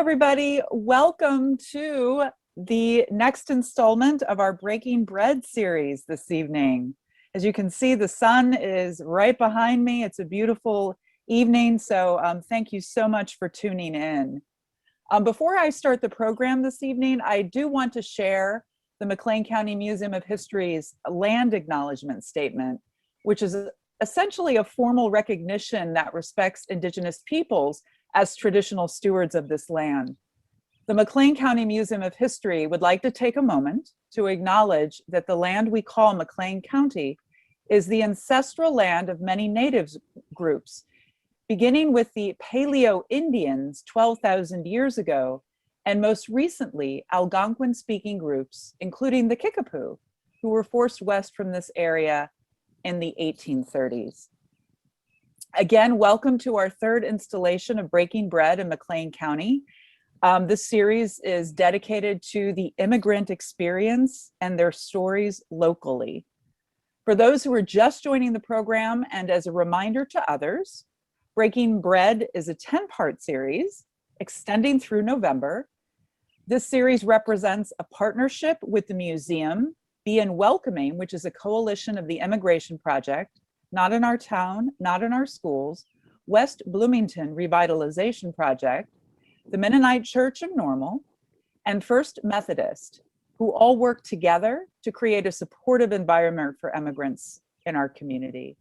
everybody. Welcome to the next installment of our Breaking Bread series this evening. As you can see, the sun is right behind me. It's a beautiful evening, so thank you so much for tuning in. Before I start the program this evening, I do want to share the McLean County Museum of History's land acknowledgement statement, which is essentially a formal recognition that respects Indigenous peoples as traditional stewards of this land. The McLean County Museum of History would like to take a moment to acknowledge that the land we call McLean County is the ancestral land of many native groups, beginning with the Paleo-Indians 12,000 years ago, and most recently, Algonquin-speaking groups, including the Kickapoo, who were forced west from this area in the 1830s. Again, welcome to our third installation of Breaking Bread in McLean County. This series is dedicated to the immigrant experience and their stories locally. For those who are just joining the program, and as a reminder to others, Breaking Bread is a 10-part series extending through November. This series represents a partnership with the museum, Be in Welcoming, which is a coalition of the Immigration Project, Not in Our Town, Not in Our Schools, West Bloomington Revitalization Project, the Mennonite Church of Normal, and First Methodist, who all work together to create a supportive environment for immigrants in our community.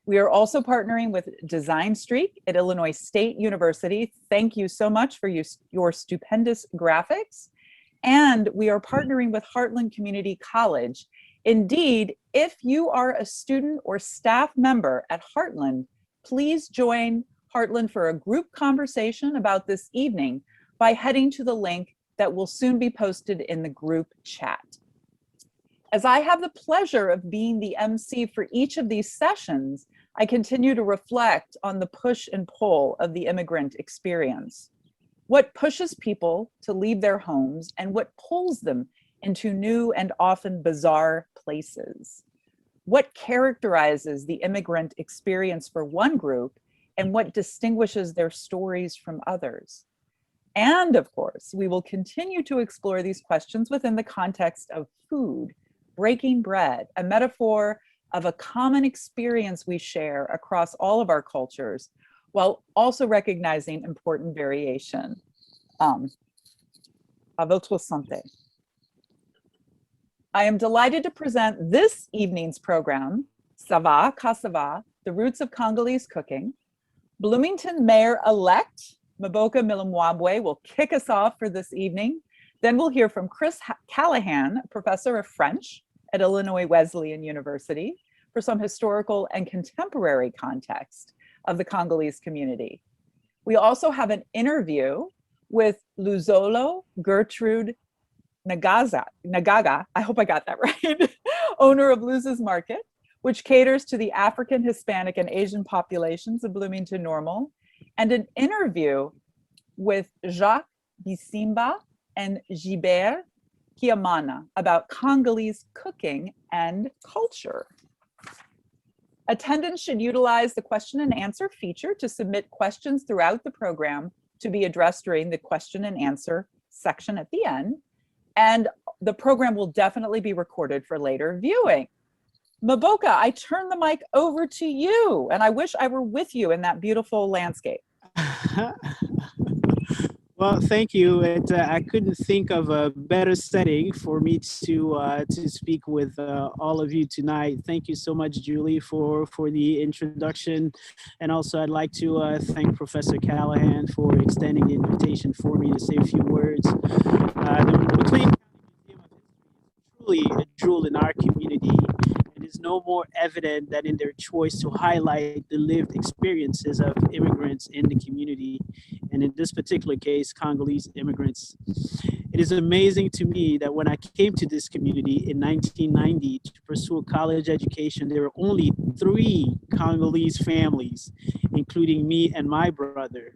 We are also partnering with Design Streak at Illinois State University. Thank you so much for your stupendous graphics. And we are partnering with Heartland Community College. Indeed, if you are a student or staff member at Heartland, please join Heartland for a group conversation about this evening by heading to the link that will soon be posted in the group chat. As I have the pleasure of being the MC for each of these sessions, I continue to reflect on the push and pull of the immigrant experience. What pushes people to leave their homes and what pulls them into new and often bizarre places? What characterizes the immigrant experience for one group and what distinguishes their stories from others? And of course, we will continue to explore these questions within the context of food, breaking bread, a metaphor of a common experience we share across all of our cultures, while also recognizing important variation. À votre santé. I am delighted to present this evening's program, Sava, Cassava, The Roots of Congolese Cooking. Bloomington Mayor Elect Mboka Mwilambwe will kick us off for this evening. Then we'll hear from Callahan, professor of French at Illinois Wesleyan University, for some historical and contemporary context of the Congolese community. We also have an interview with Luzolo Gertrude Nganda, I hope I got that right, owner of Luz's Market, which caters to the African, Hispanic, and Asian populations of Bloomington-Normal, and an interview with Jacques, Bisimwa, and Gilbert, Kiamana, about Congolese cooking and culture. Attendants should utilize the question and answer feature to submit questions throughout the program to be addressed during the question and answer section at the end. And the program will definitely be recorded for later viewing. Mboka, I turn the mic over to you, and I wish I were with you in that beautiful landscape. Well, thank you. I couldn't think of a better setting for me to speak with all of you tonight. Thank you so much, Julie, for the introduction. And also, I'd like to thank Professor Callahan for extending the invitation for me to say a few words. The McLean County Museum of History is truly a jewel in our community. It is no more evident than in their choice to highlight the lived experiences of immigrants in the community, and in this particular case, Congolese immigrants. It is amazing to me that when I came to this community in 1990 to pursue a college education, there were only 3 Congolese families, including me and my brother.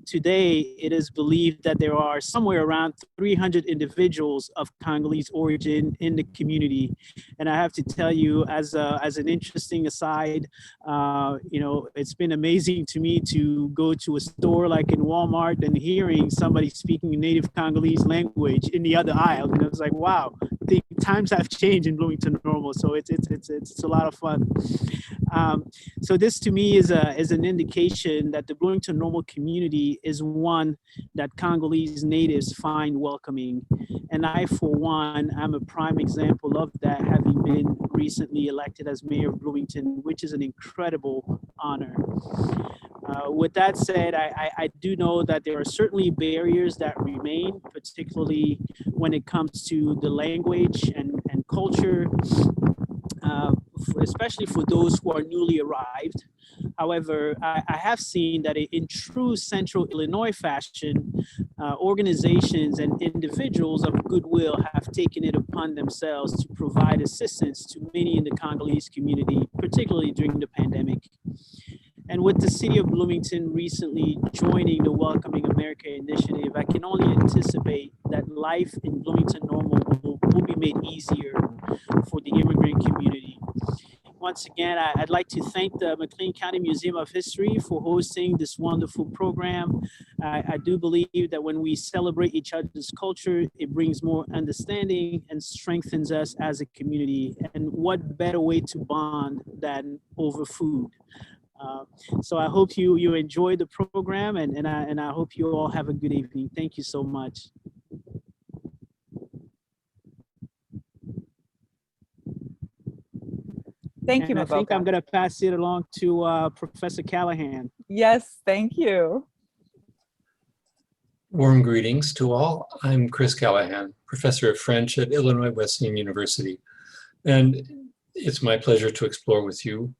Today, it is believed that there are somewhere around 300 individuals of Congolese origin in the community. And I have to tell you, as an interesting aside, it's been amazing to me to go to a store like in Walmart and hearing somebody speaking native Congolese language in the other aisle. And it was like, wow, I think times have changed in Bloomington-Normal. So it's a lot of fun. So this to me is an indication that the Bloomington-Normal community is one that Congolese natives find welcoming. And I, for one, I'm a prime example of that, having been recently elected as mayor of Bloomington, which is an incredible honor. With that said, I do know that there are certainly barriers that remain, particularly when it comes to the language and culture, especially for those who are newly arrived. However, I have seen that in true Central Illinois fashion, organizations and individuals of goodwill have taken it upon themselves to provide assistance to many in the Congolese community, particularly during the pandemic. And with the city of Bloomington recently joining the Welcoming America initiative, I can only anticipate that life in Bloomington-Normal will be made easier for the immigrant community. Once again, I'd like to thank the McLean County Museum of History for hosting this wonderful program. I do believe that when we celebrate each other's culture, it brings more understanding and strengthens us as a community. And what better way to bond than over food? So I hope you enjoy the program, and I hope you all have a good evening. Thank you so much. Thank you, And I think I'm Mboka. going to pass it along to Professor Callahan. Yes, thank you. Warm greetings to all. I'm Chris Callahan, professor of French at Illinois Wesleyan University. And it's my pleasure to explore with you,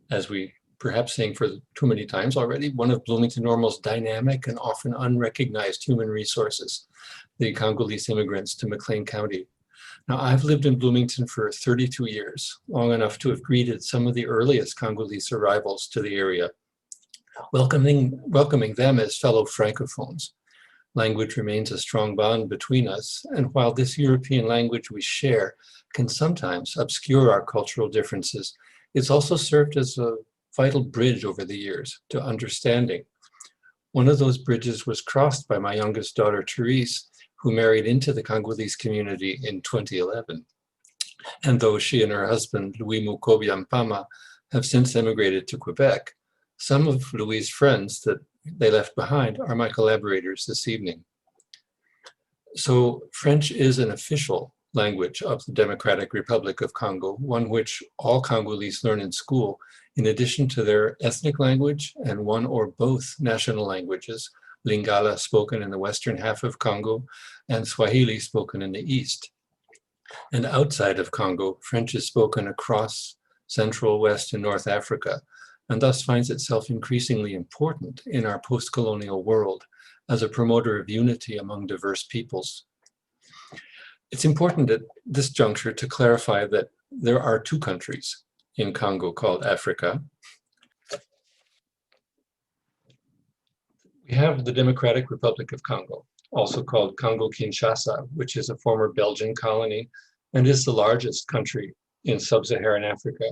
as we perhaps saying for too many times already, one of Bloomington-Normal's dynamic and often unrecognized human resources, the Congolese immigrants to McLean County. Now, I've lived in Bloomington for 32 years, long enough to have greeted some of the earliest Congolese arrivals to the area, welcoming them as fellow Francophones. Language remains a strong bond between us, and while this European language we share can sometimes obscure our cultural differences, it's also served as a vital bridge over the years to understanding. One of those bridges was crossed by my youngest daughter, Therese, who married into the Congolese community in 2011. And though she and her husband, Louis Mukobi Mpama, have since emigrated to Quebec, some of Louis' friends that they left behind are my collaborators this evening. So French is an official language of the Democratic Republic of Congo, one which all Congolese learn in school, in addition to their ethnic language and one or both national languages, Lingala spoken in the western half of Congo and Swahili spoken in the east. And outside of Congo, French is spoken across Central, West, and North Africa, and thus finds itself increasingly important in our post-colonial world as a promoter of unity among diverse peoples. It's important at this juncture to clarify that there are 2 countries in Congo called Africa. We have the Democratic Republic of Congo, also called Congo-Kinshasa, which is a former Belgian colony and is the largest country in sub-Saharan Africa.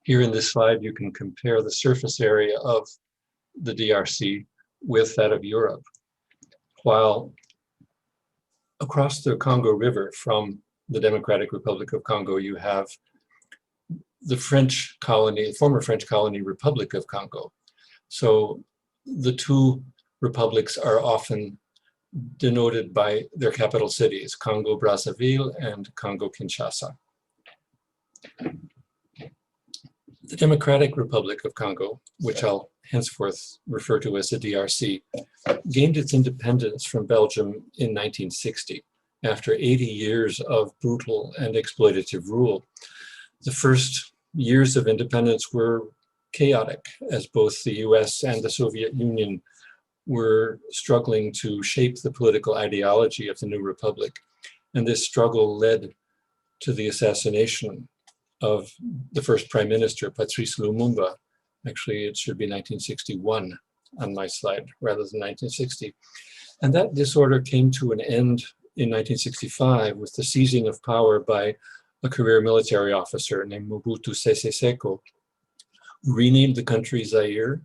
Here in this slide, you can compare the surface area of the DRC with that of Europe. While across the Congo River from the Democratic Republic of Congo, you have the French colony, former French colony Republic of Congo. So the 2 republics are often denoted by their capital cities, Congo-Brazzaville and Congo-Kinshasa. The Democratic Republic of Congo, which I'll henceforth refer to as the DRC, gained its independence from Belgium in 1960, after 80 years of brutal and exploitative rule. The first years of independence were chaotic, as both the US and the Soviet Union were struggling to shape the political ideology of the new republic. And this struggle led to the assassination of the first prime minister, Patrice Lumumba. Actually, it should be 1961 on my slide rather than 1960. And that disorder came to an end in 1965 with the seizing of power by a career military officer named Mobutu Sese Seko, who renamed the country Zaire,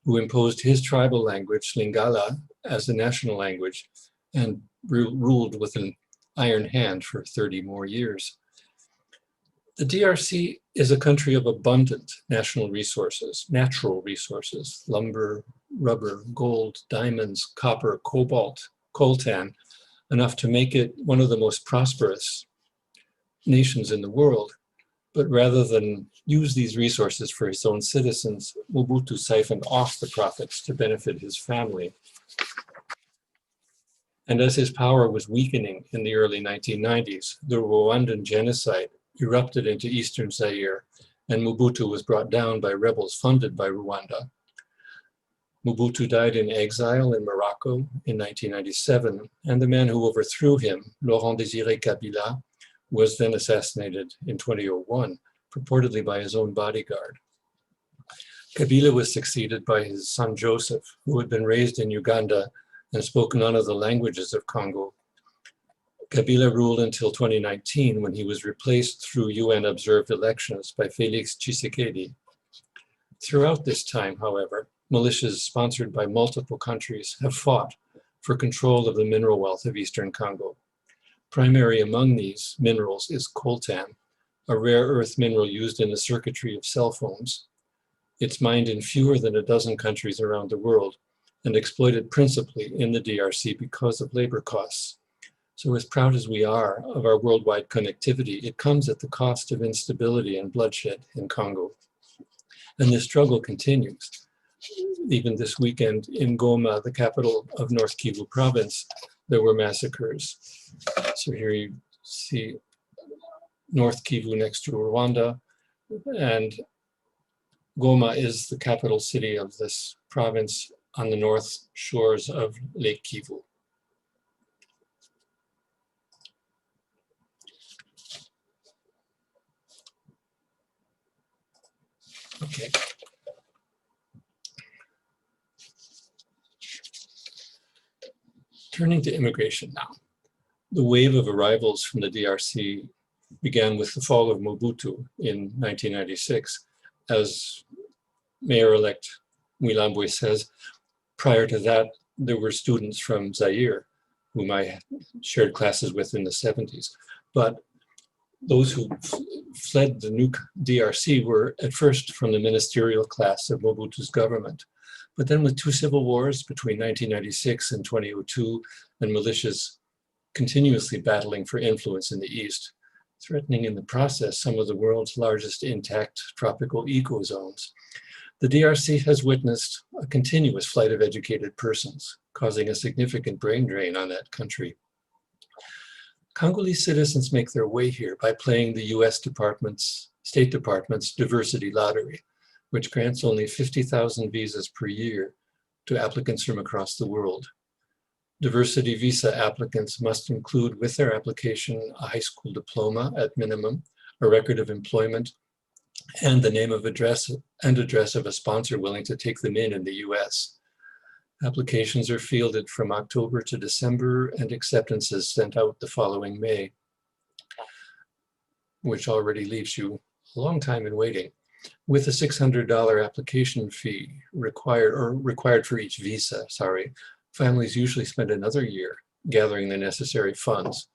who imposed his tribal language, Lingala, as the national language, and ruled with an iron hand for 30 more years. The DRC is a country of abundant natural resources, lumber, rubber, gold, diamonds, copper, cobalt, coltan, enough to make it one of the most prosperous nations in the world. But rather than use these resources for his own citizens, Mobutu siphoned off the profits to benefit his family. And as his power was weakening in the early 1990s, the Rwandan genocide erupted into eastern Zaire, and Mobutu was brought down by rebels funded by Rwanda. Mobutu died in exile in Morocco in 1997, and the man who overthrew him, Laurent Désiré Kabila, was then assassinated in 2001, purportedly by his own bodyguard. Kabila was succeeded by his son Joseph, who had been raised in Uganda and spoke none of the languages of Congo. Kabila ruled until 2019, when he was replaced through UN-observed elections by Félix Tshisekedi. Throughout this time, however, militias sponsored by multiple countries have fought for control of the mineral wealth of Eastern Congo. Primary among these minerals is coltan, a rare earth mineral used in the circuitry of cell phones. It's mined in fewer than a dozen countries around the world and exploited principally in the DRC because of labor costs. So as proud as we are of our worldwide connectivity, it comes at the cost of instability and bloodshed in Congo. And this struggle continues. Even this weekend in Goma, the capital of North Kivu province, there were massacres. So here you see North Kivu next to Rwanda, and Goma is the capital city of this province on the north shores of Lake Kivu. Okay. Turning to immigration now. The wave of arrivals from the DRC began with the fall of Mobutu in 1996. As Mayor Elect Mwilambwe says, prior to that, there were students from Zaire whom I shared classes with in the 70s. But those who fled the new DRC were at first from the ministerial class of Mobutu's government. But then with two civil wars between 1996 and 2002, and militias continuously battling for influence in the East, threatening in the process some of the world's largest intact tropical ecozones, the DRC has witnessed a continuous flight of educated persons, causing a significant brain drain on that country. Congolese citizens make their way here by playing the US State Department's diversity lottery, which grants only 50,000 visas per year to applicants from across the world. Diversity visa applicants must include with their application a high school diploma at minimum, a record of employment, and the name of address of a sponsor willing to take them in the US. Applications are fielded from October to December and acceptances sent out the following May, which already leaves you a long time in waiting. With a $600 application fee required for each visa, families usually spend another year gathering the necessary funds.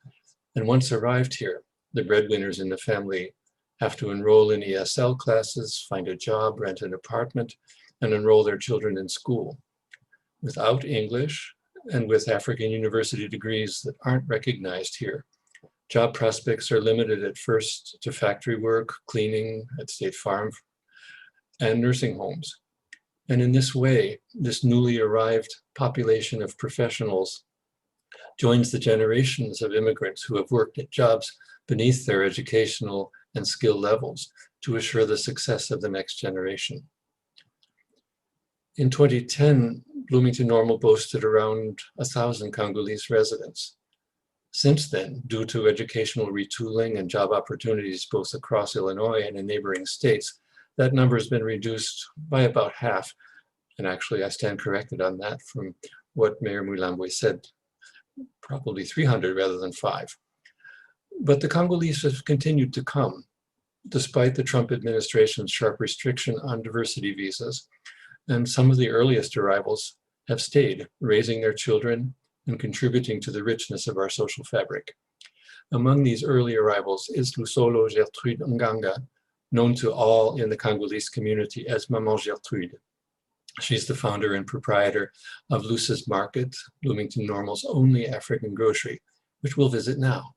And once arrived here, the breadwinners in the family have to enroll in ESL classes, find a job, rent an apartment, and enroll their children in school. Without English and with African university degrees that aren't recognized here, job prospects are limited at first to factory work, cleaning at State Farm, and nursing homes. And in this way, this newly arrived population of professionals joins the generations of immigrants who have worked at jobs beneath their educational and skill levels to assure the success of the next generation. In 2010, Bloomington-Normal boasted around 1,000 Congolese residents. Since then, due to educational retooling and job opportunities both across Illinois and in neighboring states, that number has been reduced by about half. And actually, I stand corrected on that from what Mayor Mwilambwe said, probably 300 rather than 5. But the Congolese have continued to come, despite the Trump administration's sharp restriction on diversity visas. And some of the earliest arrivals have stayed, raising their children and contributing to the richness of our social fabric. Among these early arrivals is Luzolo Gertrude Nganda, known to all in the Congolese community as Maman Gertrude. She's the founder and proprietor of Luce's Market, Bloomington-Normal's only African grocery, which we'll visit now.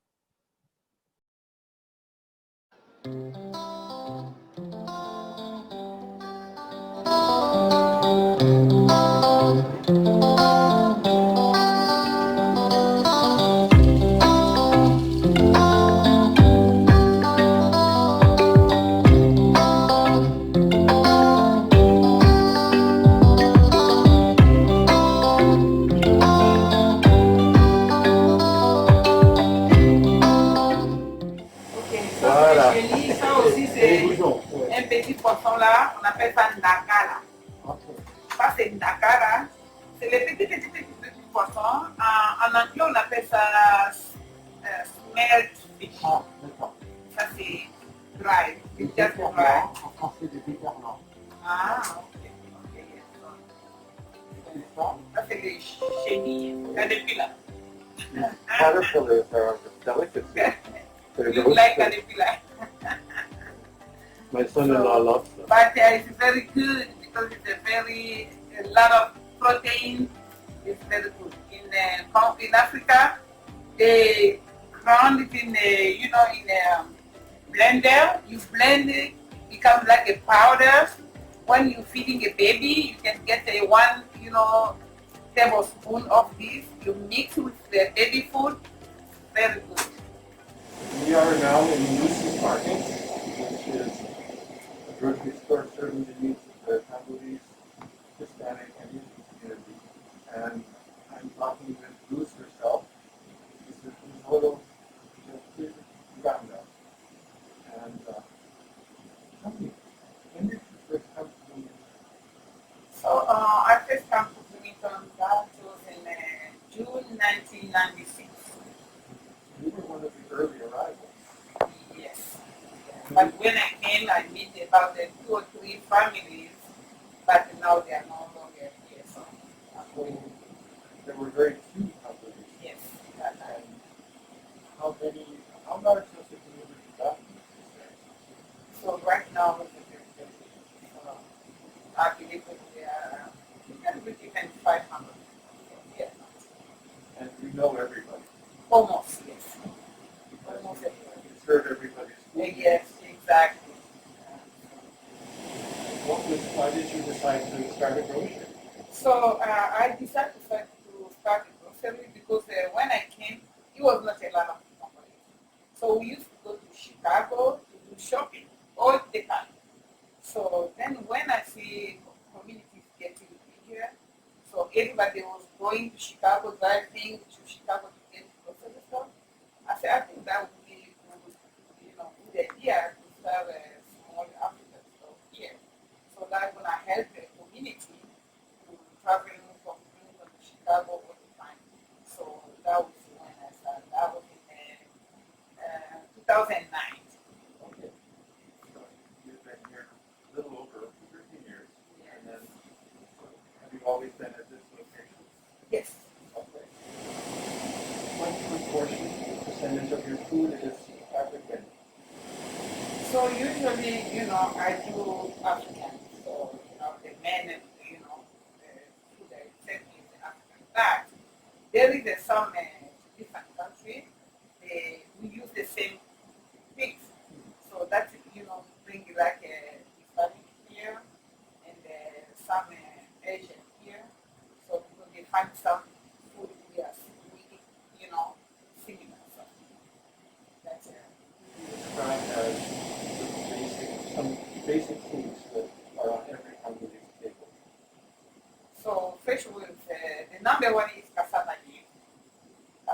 Un petit poisson là, on appelle ça ndakala. Ça c'est ndakala. C'est les petits poissons. En anglais, on appelle ça smelt fish. Ça c'est dry. It's just dry. En français, des détergents. Ah, ok. Ça c'est les chenilles. Caterpillar. Caterpillars are a delicacy. You like caterpillar. My son-in-law loves them. But it's very good because it's a lot of protein. It's very good. In Africa, they ground it in a blender. You blend it, becomes like a powder. When you're feeding a baby, you can get a 1 tablespoon of this. You mix with the baby food. Very good. We are now in Luce's Market, which is a grocery store serving the needs of the Congolese, Hispanic, and Indian community. And I'm talking with Luce herself. This is Luzolo Gertrude Nganda. And tell me, when did you first come to Bloomington? So I first came to Bloomington, that was in June 1996. You were one of the early arrivals. Yes. But when I came, I met about 2 or 3 families, but now they are no longer here. So, There were very few Congolese. yes. And how large was the community back in these days? So right now, I believe that they are even 500. Yes. And you know everybody. Almost, yes. Almost everywhere. You serve everybody's food. Yes, exactly. Why did you decide to start a grocery? So I decided to start a grocery because when I came, it was not a lot of companies. So we used to go to Chicago to do shopping all the time. So then when I see communities getting bigger, so everybody was going to Chicago, driving to Chicago to get grocery stuff. I said, I think that would be good idea to start a small African store here. So that's when I help the community to traveling from Bloomington to Chicago all the time. So that was when I started. That was in 2009. Okay. So you've been here a little over 13 years. Yeah. And then have you always been at this location? Yes. Okay. What proportion, percentage of your food is African? So usually, I do African. So, the men and, the food I send is African. But there is some different countries, we use the same things. So that's, bring like Hispanic here and some Asian here. So they find some food we are similar. So that's Describe as some basic foods that are on every Congolese table.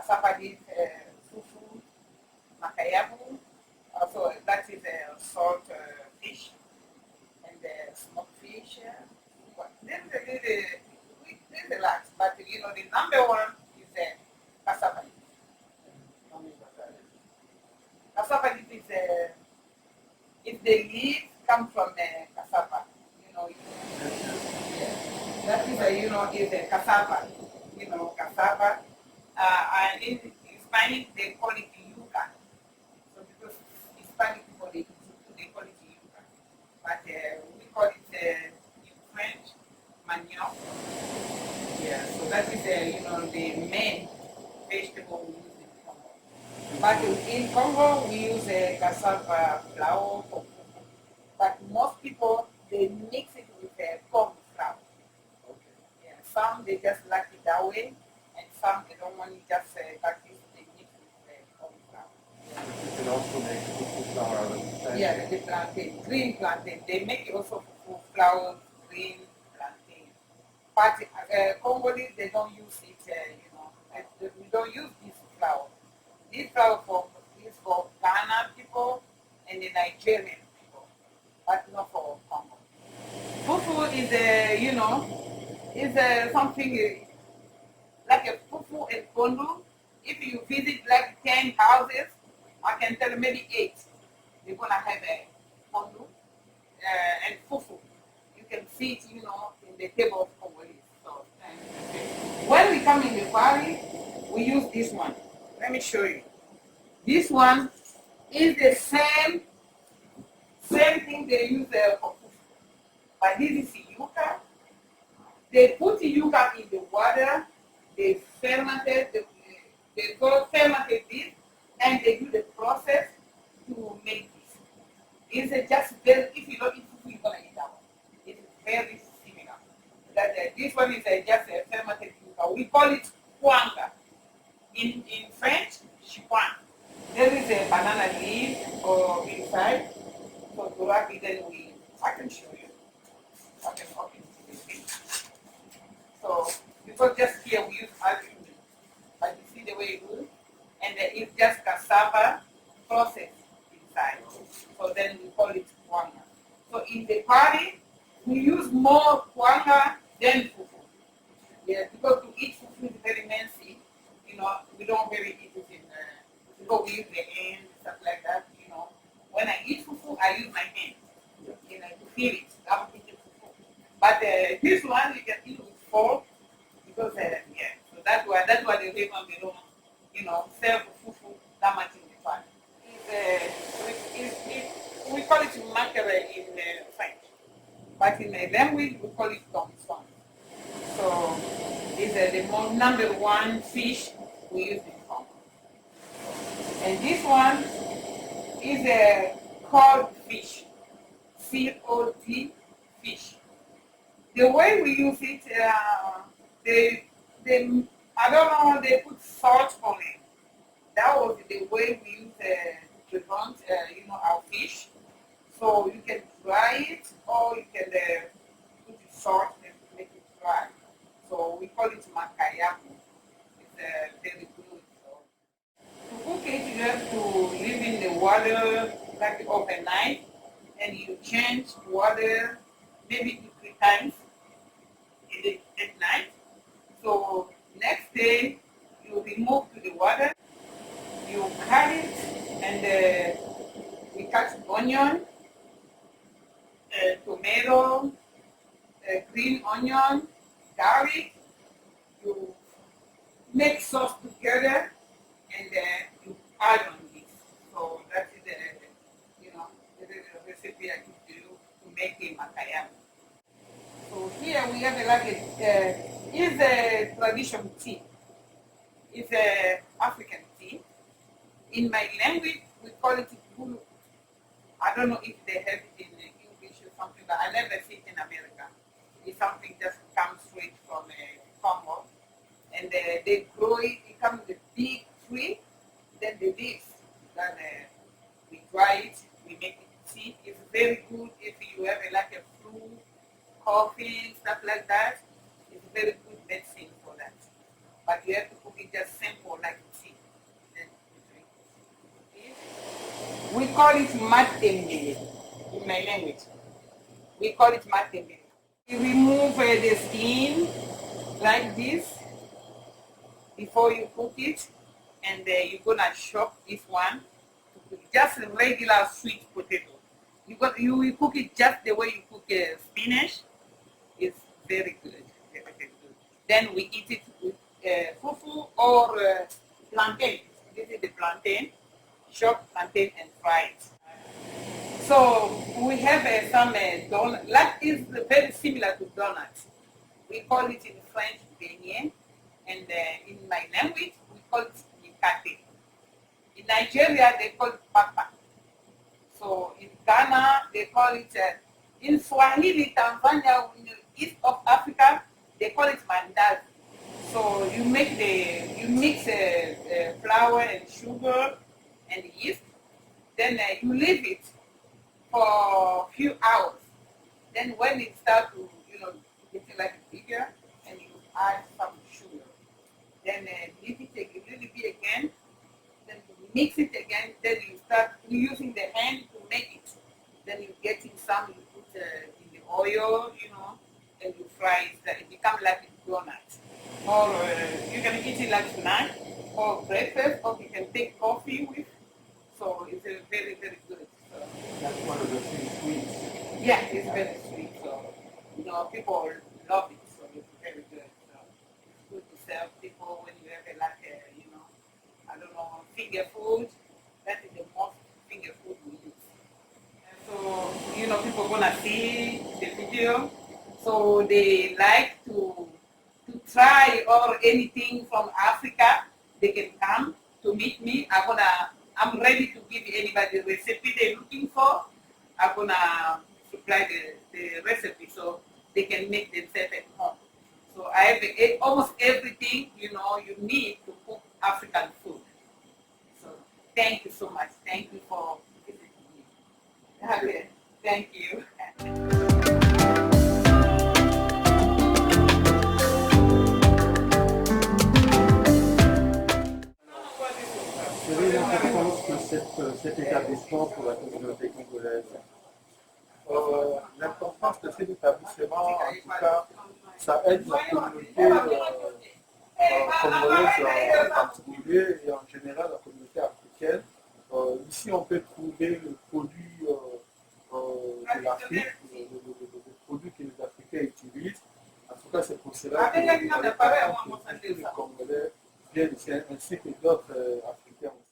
cassava is fufu, makayabu. Also, that is a salt fish and smoked fish. There's a lot, but you know the number one is cassava. Cassava is if the leaves come from cassava, you know. That is you know is cassava, you know cassava. And in Spanish they call it yuca. So because Hispanic people they call it yuca, but we call it in French manioc. Yeah, so that is you know the main vegetable we use in Congo. But in Congo we use cassava flour for fufu. But most people they mix it with corn flour. Okay. Yeah, some they just like it that way, and some they don't want it just like this. They mix it with corn flour. You can also make fufu flour out of plantain. Yeah, the plantain, green plantain. They make it also fufu flour, green plantain. But Congolese, they don't use it, you know, we don't use this flour. This flour is for Ghana people and the Nigerian people, but not for Congo. Fufu is, you know, is something like a fufu and Pondu. If you visit like 10 houses, I can tell you maybe 8, they're going to have a Pondu and fufu. You can see it, you know, in the table of Congolese. So, when we come in the party, we use this one. Let me show you. This one is the same thing they use for fufu. But this is yuca. They put yuca in the water, they fermented, they fermented this, and they do the process to make this. It's just very, if you don't eat fufu, you're going to eat that one. It's very similar. That, this one is just a fermented yuca. We call it kwanga. In French, chipan. There is a banana leaf or inside. So to wrap it, then I can show you. I can open it. So, because just here we use algae. But you see the way it goes? And it's just cassava processed inside. So then we call it kwanga. So in the party, we use more kwanga than fufu. Yeah, because to eat fufu is very messy. You know, we don't really eat it in because we use the hand, stuff like that, you know. When I eat fufu, I use my hand, you know, to feel it. I'm eating fufu. But this one, you can eat with fork, because, yeah, so that's why the Raymond, they don't, you know, serve fufu that much in the party. We call it mackerel in French, but in the language, we call it thomson. So, it's the number one fish we use in Congo. And this one is a cod fish, C-O-D fish. The way we use it, they I don't know, they put salt on it. That was the way we use to hunt, you know, our fish. So you can dry it, or you can put it salt and make it dry. So we call it makayabu. It's very good. So to cook it, you have to leave in the water like overnight, and you change water maybe 2-3 times at night. So next day, you remove to the water, you cut it, and we cut onion, tomato, green onion, garlic. You make sauce together, and you add on this. So that is you know, the recipe I give to you to make a makayabu. So here we have is a traditional tea. It's a African tea. In my language, we call it bulu. I don't know if they have it in English or something, but I never see it in America. It's something just comes straight from Congo. And they grow it, it comes with a big tree, then the leaves, then we dry it, we make it tea. It's very good if you have like a flu, coffee, stuff like that. It's very good medicine for that. But you have to cook it just simple like tea. We call it matembele in my language. We call it matembele. We remove the skin like this before you cook it, and you're gonna chop this one. Just a regular sweet potato. You will cook it just the way you cook spinach. It's very good, very, very good. Then we eat it with fufu or plantain. This is the plantain, chopped plantain and fried. So we have some donut. That is very similar to donuts. We call it in French beignet, and in my language we call it Mikate. In Nigeria they call it papa. So in Ghana they call it, in Swahili, Tanzania, in the east of Africa, they call it mandazi. So you mix flour and sugar and yeast, then you leave it for a few hours. Then when it starts to, getting like bigger, and you add some sugar. Then leave it a little bit again, then you mix it again, then you start using the hand to make it. Then you get in some, you put in the oil, and you fry it. It becomes like a donut. Or you can eat it like snack or breakfast, or you can take coffee with. So it's very, very good. So, That's one of the few sweets. yeah, it's very sweet. So, people love it. So it's very good. So it's good to serve people when you have I don't know, finger food. That is the most finger food we use. And so, people are gonna see the video. So they like to try or anything from Africa. They can come to meet me. I'm ready to give anybody the recipe they're looking for. I'm gonna supply the recipe so they can make themselves at home. So I have almost everything you need to cook African food. So thank you so much. Thank you for visiting me. Okay. Thank you. Quelle est l'importance de cet établissement pour la communauté congolaise? L'importance de cet établissement, en tout cas, ça aide la communauté congolaise en particulier et en général la communauté africaine. Ici, on peut trouver le produit de l'Afrique, le produit que les Africains utilisent. En tout cas, c'est pour cela que les Congolais viennent ici, ainsi que d'autres Africains aussi.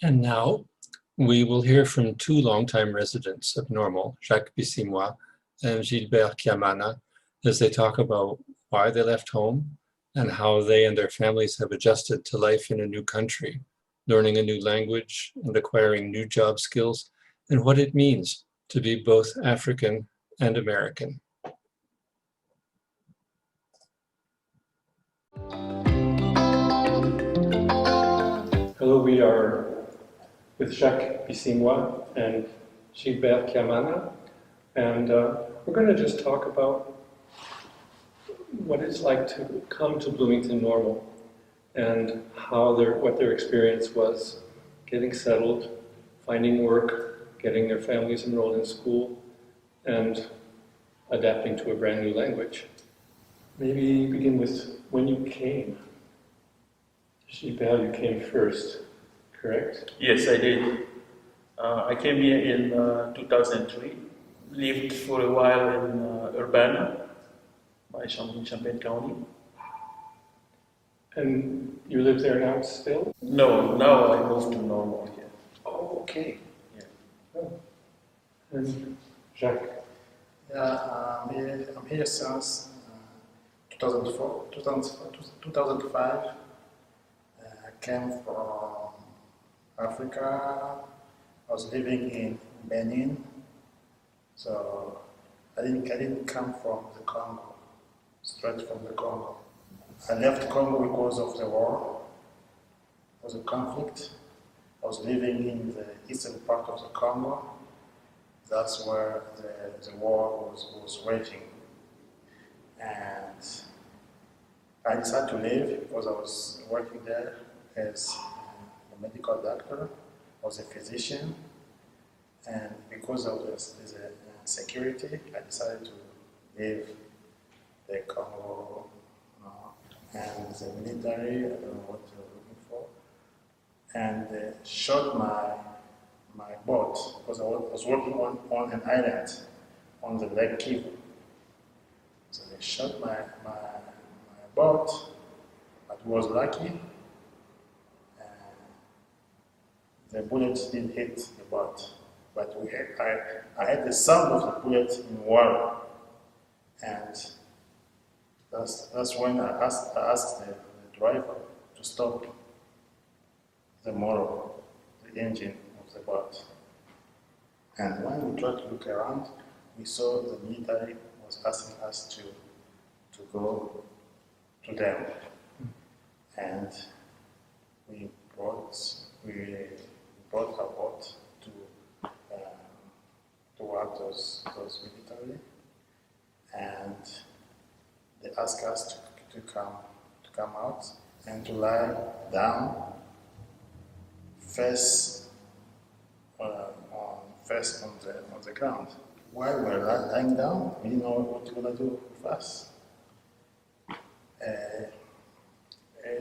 And now we will hear from two longtime residents of Normal, Jacques Bisimwa and Gilbert Kiamana, as they talk about why they left home and how they and their families have adjusted to life in a new country, learning a new language and acquiring new job skills, and what it means to be both African and American. Hello, we are with Jacques Bisimwa and Gilbert Kiamana, and we're going to just talk about what it's like to come to Bloomington-Normal and what their experience was getting settled, finding work, getting their families enrolled in school, and adapting to a brand new language. Maybe begin with when you came. Gilbert, you came first, correct? Yes, I did. I came here in 2003, lived for a while in Urbana, by Champaign County. And you live there now still? No, now I moved to Normal here. Oh, okay. Yeah. Oh. And Jacques? Yeah, I'm here since 2005. I came from Africa. I was living in Benin, so I didn't come from the Congo, straight from the Congo. I left Congo because of the war. It was a conflict. I was living in the eastern part of the Congo. That's where the war was raging. And I decided to leave because I was working there as a medical doctor, was a physician, and because of this security, I decided to leave the Congo and the military. I don't know what they're looking for, and they shot my boat because I was working on an island on the Lake Kivu. So they shot my boat, but was lucky. The bullets didn't hit the boat, but I had the sound of the bullet in water, and that's when I asked the driver to stop the motor, the engine of the boat. And when we tried to look around, we saw the military was asking us to go to them, and we brought our boat toward those military, and they asked us to come out and to lie down, face on the ground. While we were lying down, we didn't know what we were going to do with us.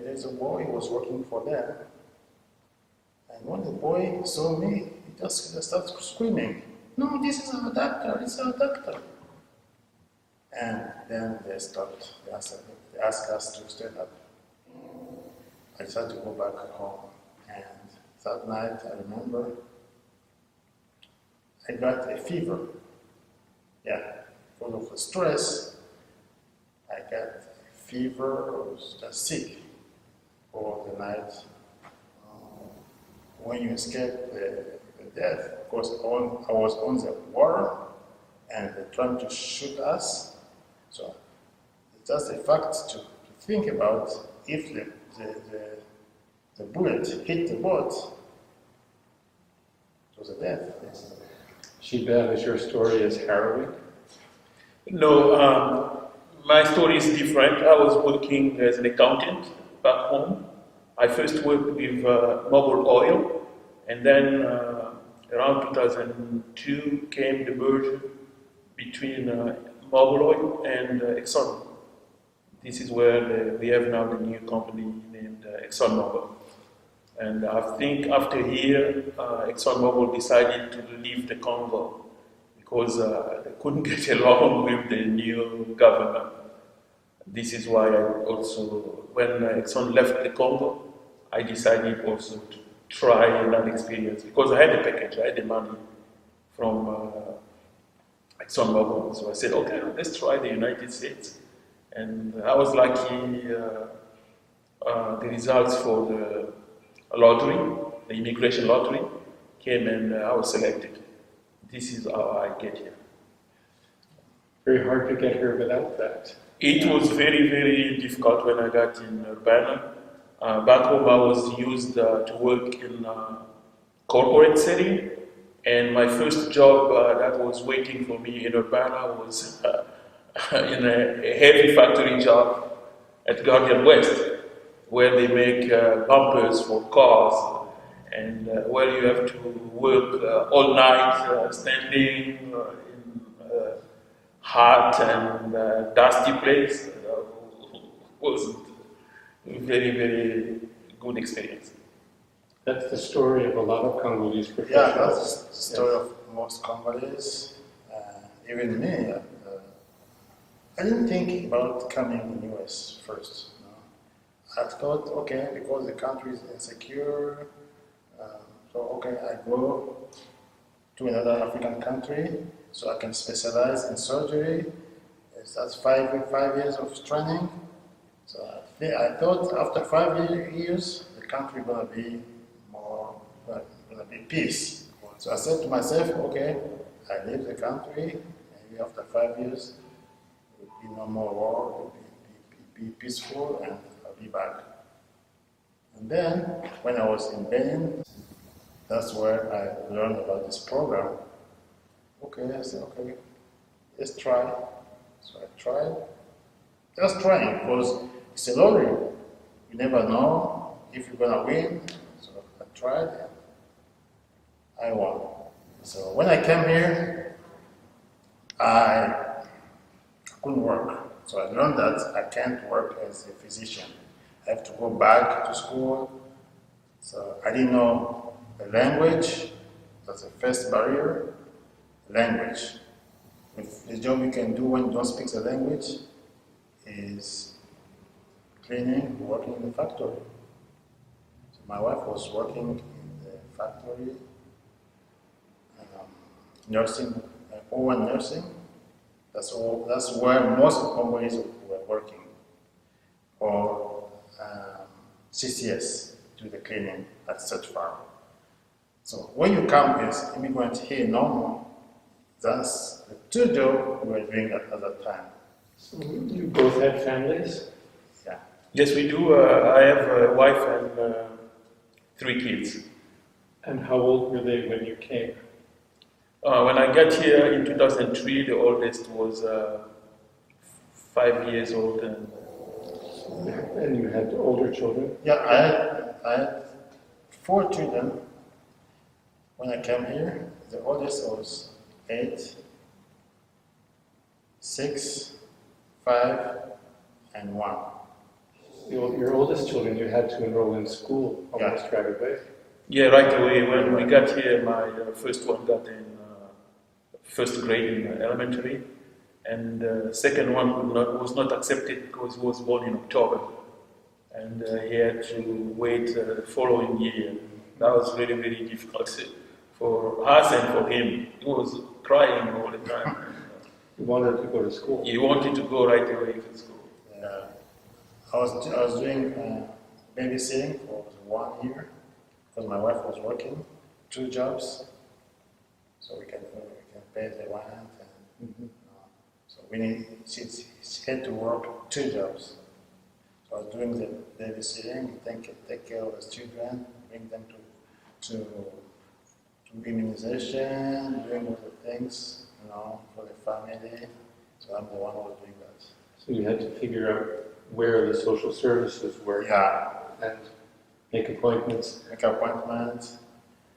There's a boy who was working for them, and when the boy saw me, he just started screaming, "No, this is our doctor, it's our doctor." And then they stopped. They asked us to stand up. I decided to go back home, and that night I remember I got a fever. Yeah, because of the stress, I got a fever. I was just sick for the night. When you escape the death, of course, I was on the water and they're trying to shoot us. So it's just a fact to think about. If the bullet hit the boat, it was a death. Gilbert, is your story as harrowing? No, my story is different. I was working as an accountant back home. I first worked with Mobil Oil, and then around 2002 came the merger between Mobil Oil and Exxon. This is where we have now the new company named ExxonMobil. And I think after here, ExxonMobil decided to leave the Congo because they couldn't get along with the new government. This is why I also, when Exxon left the Congo, I decided also to try that experience because I had a package, I had the money from ExxonMobil. So I said, okay, let's try the United States. And I was lucky, the results for the lottery, the immigration lottery, came and I was selected. This is how I get here. Very hard to get here without that. It was very, very difficult when I got in Urbana. Back home I was used to work in corporate setting, and my first job that was waiting for me in Urbana was in a heavy factory job at Guardian West, where they make bumpers for cars, and where you have to work all night, standing in hot and dusty place. Was a very, very good experience. That's the story of a lot of Congolese Yeah, professionals. that's the story of most Congolese, even me. I didn't think about coming in the US first. No. I thought, okay, because the country is insecure, so okay, I go to another African country so I can specialize in surgery. That's 5 years of training. So I thought after 5 years, the country gonna be more, gonna be peace. So I said to myself, okay, I leave the country, maybe after 5 years, there will be no more war, it will be peaceful, and I'll be back. And then, when I was in Benin, that's where I learned about this program. Okay, I said, okay, let's try. So I tried. Just trying, because it's a lottery. You never know if you're gonna win. So I tried and I won. So when I came here, I couldn't work. So I learned that I can't work as a physician. I have to go back to school. So I didn't know the language. That's the first barrier, language. The job you can do when you don't speak the language is cleaning, working in the factory. So my wife was working in the factory, nursing, O1 nursing. That's all. That's where most Congolese were working, or CCS, do the cleaning at such farm. So when you come as immigrant here in Normal, that's the two jobs we were doing at that time. So you both had families? Yeah. Yes, we do. I have a wife and 3 kids. And how old were they when you came? When I got here in 2003, the oldest was 5 years old. And you had older children? Yeah, I had 4 children when I came here. The oldest was 8, 6, 5, and 1. Your oldest children, you had to enroll in school almost right away. Yeah, right away. When we got here, my first one got in first grade in elementary, and the second one was not accepted because he was born in October, and he had to wait the following year. That was very, very difficult for us and for him. He was crying all the time. You wanted to go to school? He wanted to go right away to school. I was doing babysitting for 1 year because my wife was working 2 jobs, so we can pay the rent. And, so she had to work 2 jobs. So I was doing the babysitting, take care of the children, bring them to immunization, doing all the things, for the family. So I'm the one who was doing that. So you had to figure out where the social services were. Yeah. And make appointments. Make appointments.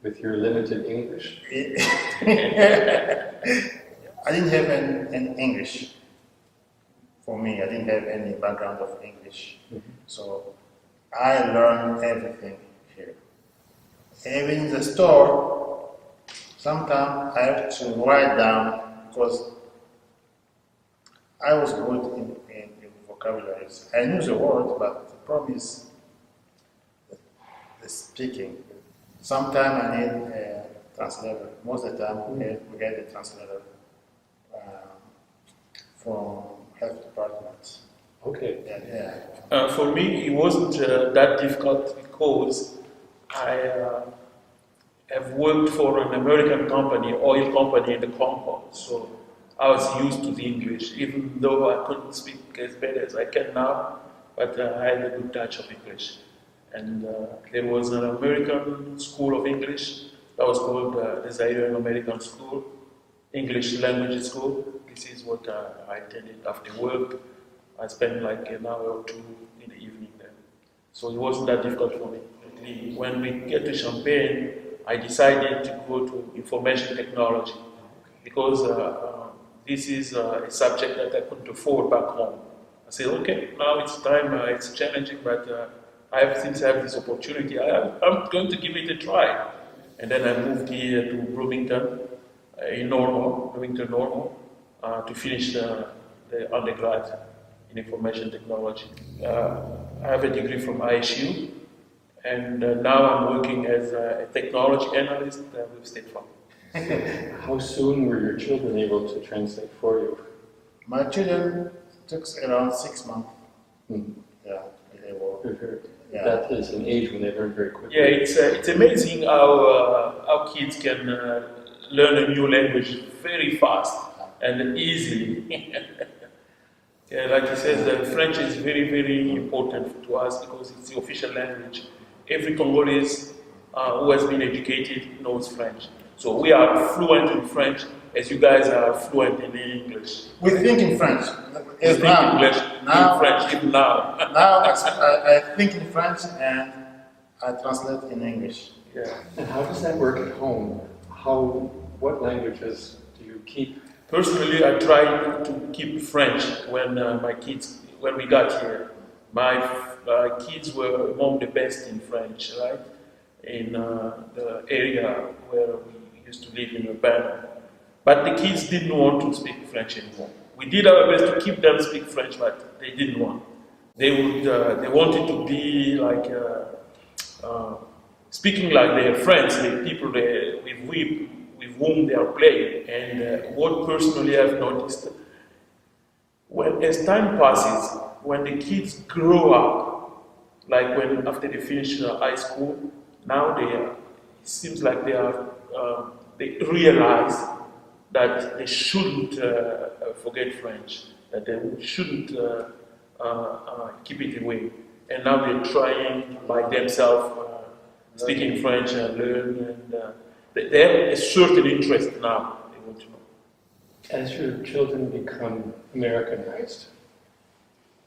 With your limited English. I didn't have any English. For me, I didn't have any background of English. So I learned everything here. Even in the store, sometimes I have to write down because I was good in vocabularies. I knew the words, but the problem is the speaking. Sometimes I need a translator. Most of the time, we get a translator from health department. Okay. Yeah. For me, it wasn't that difficult because I have worked for an American company, oil company in the Congo. So I was used to the English, even though I couldn't speak as bad as I can now, but I had a good touch of English. And there was an American school of English that was called the Zaire American School, English Language School. This is what I attended after work. I spent like an hour or 2 in the evening there. So it wasn't that difficult for me. When we get to Champagne, I decided to go to information technology because this is a subject that I couldn't afford back home. I said, okay, now it's time, it's challenging, but since I have this opportunity, I'm going to give it a try. And then I moved here to Bloomington, Bloomington-Normal, to finish the undergrad in information technology. I have a degree from ISU, and now I'm working as a technology analyst with State Farm. How soon were your children able to translate for you? My children took around 6 months. Yeah, they were. Yeah. That is an age when they learn very quickly. Yeah, it's amazing how kids can learn a new language very fast and easily. Yeah, like he says, French is very, very important to us because it's the official language. Every Congolese who has been educated knows French. So we are fluent in French as you guys are fluent in English. We think in French. We think English in French even now. Now I think in French and I translate in English. Yeah. And how does that work at home? What languages do you keep? Personally, I tried to keep French when when we got here. My kids were among the best in French, right? In the area where we used to live in Urbana. But the kids didn't want to speak French anymore. We did our best to keep them speak French, but they didn't want. They wanted to be like speaking like their friends, the people with whom they are playing. And what personally I've noticed, as time passes, when the kids grow up, like when after they finish high school, now it seems like they realize that they shouldn't forget French, that they shouldn't keep it away. And now they're trying by themselves speaking French and learn, and they have a certain interest now. They want to know. As your children become Americanized,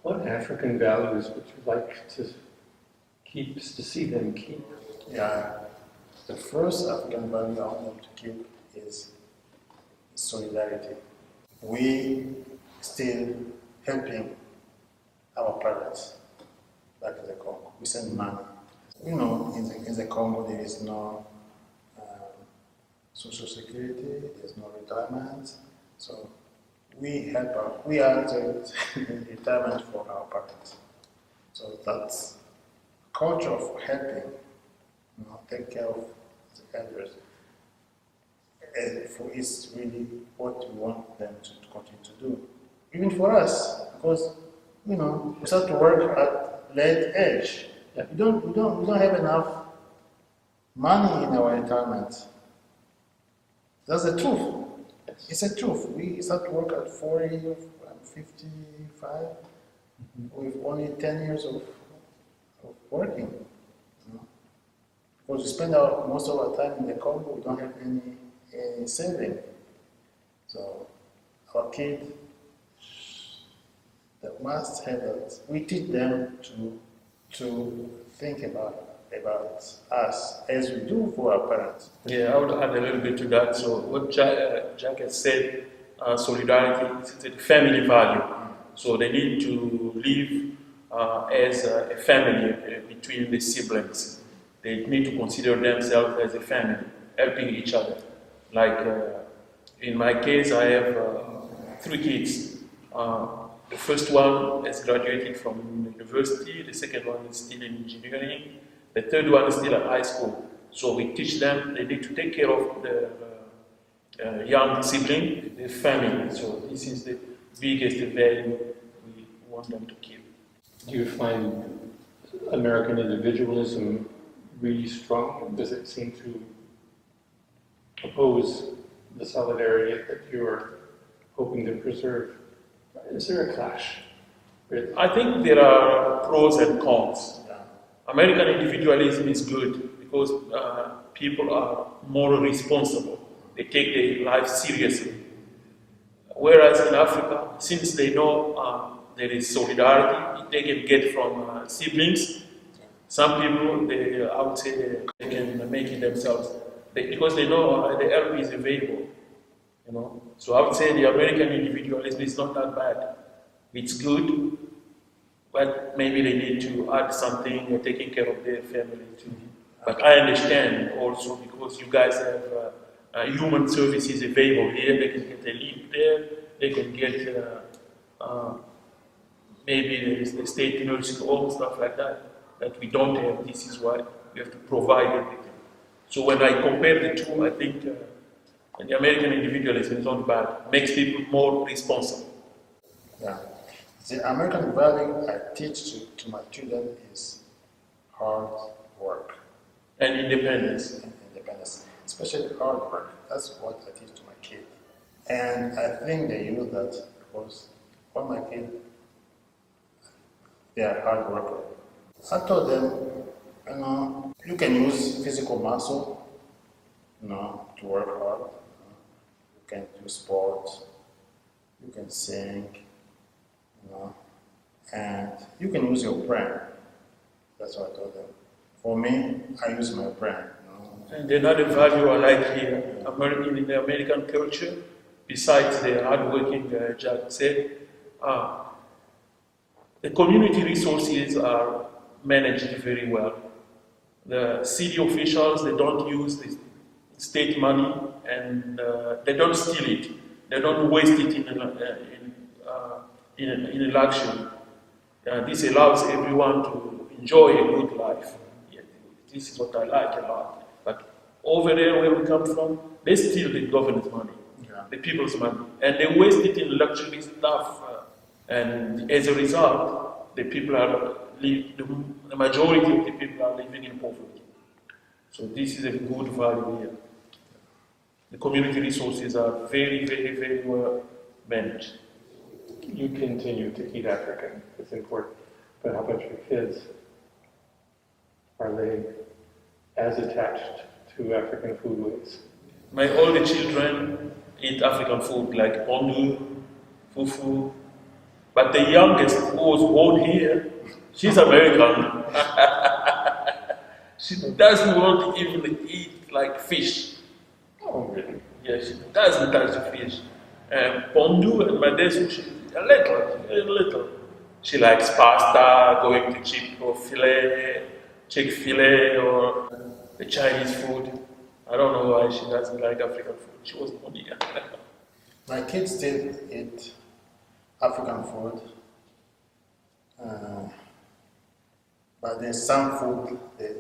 what African values would you like to see them keep? Yeah, the first African value I want them to keep is solidarity. We still helping our parents back in the Congo. We send money. You know, in the Congo there is no social security, there's no retirement, so we are the retirement for our parents. So that's culture of helping, take care of the elders. It's really what we want them to continue to do. Even for us, because we start to work at late age. Yeah. We don't have enough money in our retirement. That's the truth. Yes. It's the truth. We start to work at 40 or 55 with only 10 years of working. Because we spend most of our time in the Congo, we don't have any saving. So our kids, they must have that. We teach them to think about us as we do for our parents. Yeah, I would add a little bit to that. So what Jacques has said, solidarity is a family value. So they need to live as a family between the siblings. They need to consider themselves as a family, helping each other. Like in my case, I have 3 kids. The first one has graduated from university, the second one is still in engineering, the third one is still at high school. So we teach them, they need to take care of their young sibling, their family. So this is the biggest value we want them to keep. Do you find American individualism really strong? Does it seem to oppose the solidarity that you're hoping to preserve? Is there a clash? I think there are pros and cons. American individualism is good because people are more responsible. They take their life seriously. Whereas in Africa, since they know there is solidarity, they can get from siblings. Some people, I would say, they can make it themselves because they know the help is available. So I would say the American individualism is not that bad. It's good, but maybe they need to add something, taking care of their family too. But I understand also because you guys have human services available here. They can get a leave there. They can get maybe the state nursing home, stuff like that we don't have. This is why we have to provide everything. So when I compare the two, I think the American individualism is not bad. Makes people more responsible. Yeah. The American value I teach to my children is hard work. And independence. And independence. Especially hard work. That's what I teach to my kids. And I think they use that because all my kids, they are hard workers. I told them, you can use physical muscle, to work hard. You can do sports, you can sing, and you can use your brain. That's what I told them. for me, I use my brain. And another value I like here, in the American culture, besides the hardworking Jacques said, the community resources are managed very well. The city officials, they don't use the state money and they don't steal it. They don't waste it in luxury. This allows everyone to enjoy a good life. Yeah, this is what I like a lot. But over there where we come from, they steal the government's money, the people's money, and they waste it in luxury stuff. And as a result, the majority of the people are living in poverty. So this is a good value here. The community resources are very, very, very well managed. You continue to eat African, it's important. But how about your kids? Are they as attached to African foodways? My older children eat African food like Pondu, Fufu, but the youngest who was born here, she's American. She doesn't want to even eat like fish. Oh, really? Yeah, she doesn't touch the fish. Pondu and Madesu, she's a little. She likes pasta, going to Chick-fil-A or the Chinese food. I don't know why she doesn't like African food. She was born here. My kids still eat African food, but there's some food they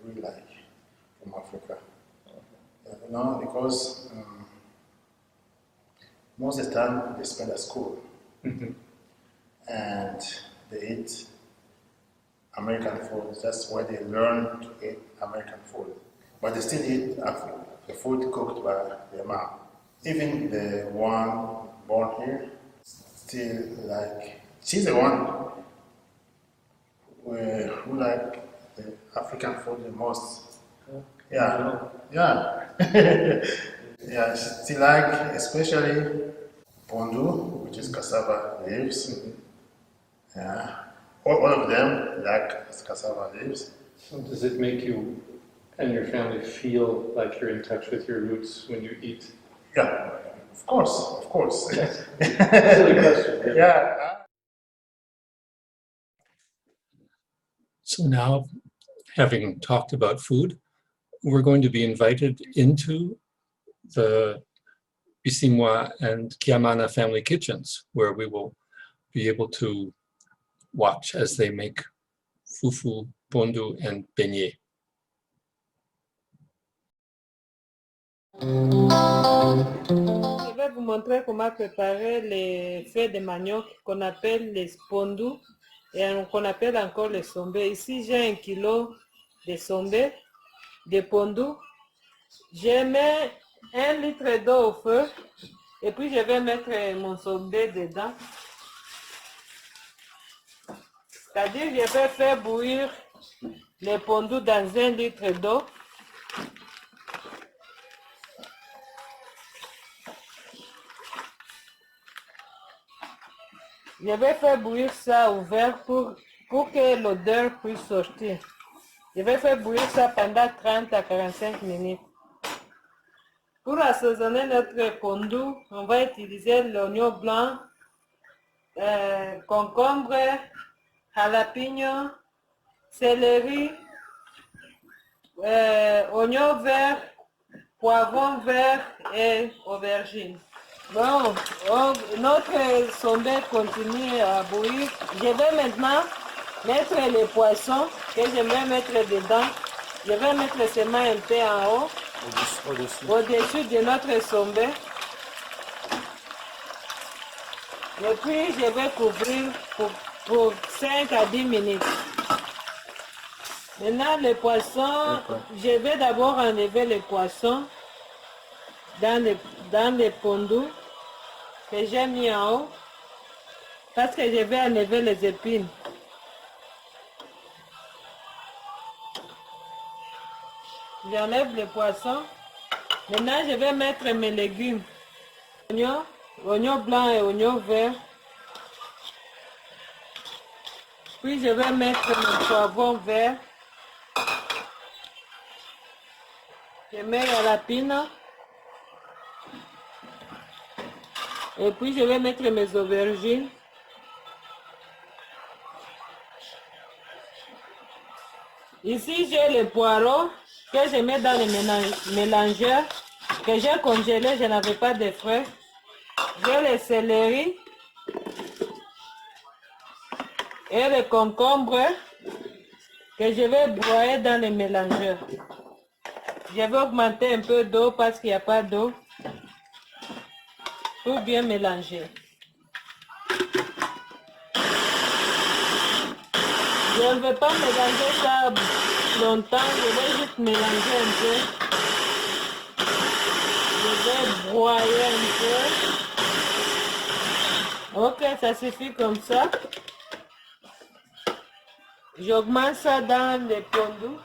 really like from Africa. Because most of the time they spend at school and they eat American food. That's why they learn to eat American food. But they still eat the food cooked by their mom. Even the one born here, still like, she's the one who like the African food the most. Yeah. Yeah, she still like, especially Pondu, which is cassava leaves. Yeah, all of them like cassava leaves. So does it make you and your family feel like you're in touch with your roots when you eat? Yeah, of course. Silly question. Yeah. So now, having talked about food, we're going to be invited into the Bisimwa and Kiamana family kitchens, where we will be able to watch as they make fufu, pondu, and beignet. Je vais vous montrer comment préparer les feuilles de manioc qu'on appelle les pondu et qu'on appelle encore les sombe. Ici, j'ai 1 kilo de sombe, de pondu. Je mets 1 litre d'eau au feu et puis je vais mettre mon sombe dedans. C'est-à-dire, je vais faire bouillir les pondu dans 1 litre d'eau. Je vais faire bouillir ça ouvert pour que l'odeur puisse sortir. Je vais faire bouillir ça pendant 30 à 45 minutes. Pour assaisonner notre pondu, on va utiliser l'oignon blanc, concombre, jalapeno, céleri, oignon vert, poivron vert et aubergine. Bon, notre sombe continue à bouillir. Je vais maintenant mettre les poissons que je vais mettre dedans. Je vais mettre seulement un peu en haut, au-dessus de notre sombe. Et puis je vais couvrir pour 5 à 10 minutes. Maintenant les poissons, je vais d'abord enlever les poissons dans les pondus que j'ai mis en haut parce que je vais enlever les épines. J'enlève les poissons. Maintenant, je vais mettre mes légumes. Oignon blanc et oignon vert. Puis je vais mettre mon poivron vert. Je mets la lapine. Et puis je vais mettre mes aubergines. Ici, j'ai les poireaux que je mets dans le mélangeur que j'ai congelé, je n'avais pas de frais. J'ai le céleri et le concombre que je vais broyer dans le mélangeur. Je vais augmenter un peu d'eau parce qu'il n'y a pas d'eau pour bien mélanger. Je ne vais pas mélanger ça longtemps, je vais juste mélanger un peu. Je vais broyer un peu. Ok, ça suffit comme ça. J'augmente ça dans les pondus.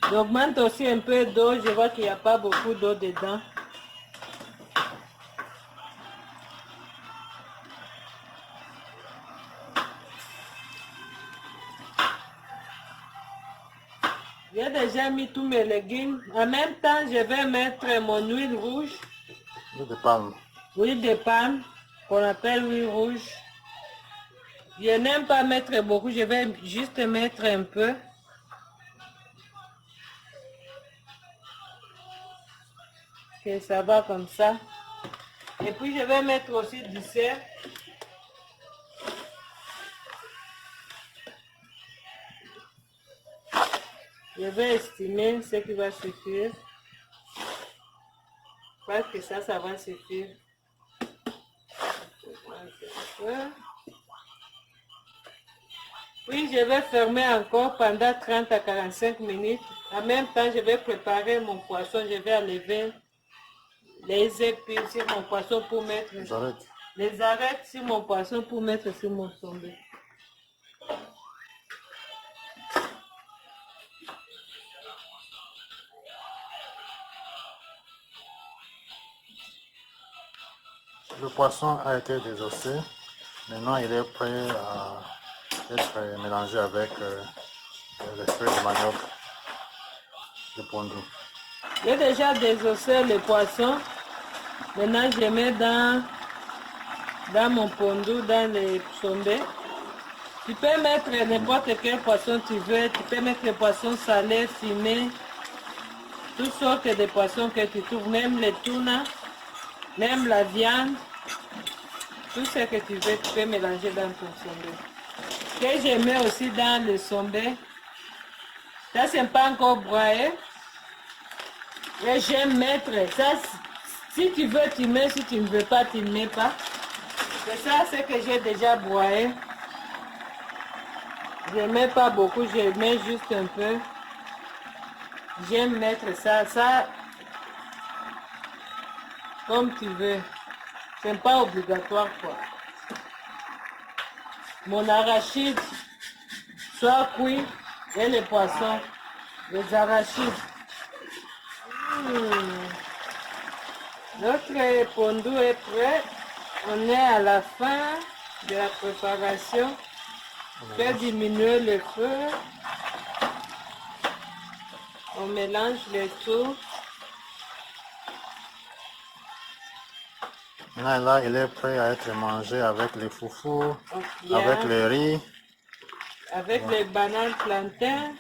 J'augmente aussi un peu d'eau, je vois qu'il n'y a pas beaucoup d'eau dedans. J'ai déjà mis tous mes légumes. En même temps, je vais mettre mon huile rouge. Huile de palme. Huile de palme, qu'on appelle huile rouge. Je n'aime pas mettre beaucoup, je vais juste mettre un peu. Que ça va comme ça. Et puis je vais mettre aussi du sel. Je vais estimer ce qui va suffire. Je crois que ça va suffire. Puis je vais fermer encore pendant 30 à 45 minutes. En même temps, je vais préparer mon poisson. Je vais enlever les épices sur mon poisson pour mettre les arêtes sur mon poisson pour mettre sur mon sommet. Le poisson a été désossé. Maintenant, il est prêt à être mélangé avec les feuilles de manioc de Pondu. J'ai déjà désossé le poisson. Maintenant, je mets dans mon pondu, dans les sombés. Tu peux mettre n'importe quel poisson tu veux. Tu peux mettre le poisson salé, fumé, toutes sortes de poissons que tu trouves, même les tunas, même la viande. Tout ce que tu veux, tu peux mélanger dans ton sombé. Ce que je mets aussi dans le sombé, ça c'est pas encore broyé. Et j'aime mettre ça, si tu veux tu mets, si tu ne veux pas tu ne mets pas. C'est ça ce que j'ai déjà broyé. Je ne mets pas beaucoup, je mets juste un peu. J'aime mettre ça comme tu veux. C'est pas obligatoire quoi. Mon arachide soit cuit et les poissons, les arachides. Notre pondu est prêt. On est à la fin de la préparation. On fait diminuer le feu. On mélange le tout. Maintenant, là, il est prêt à être mangé avec les foufous, avec le riz. Avec les bananes plantains.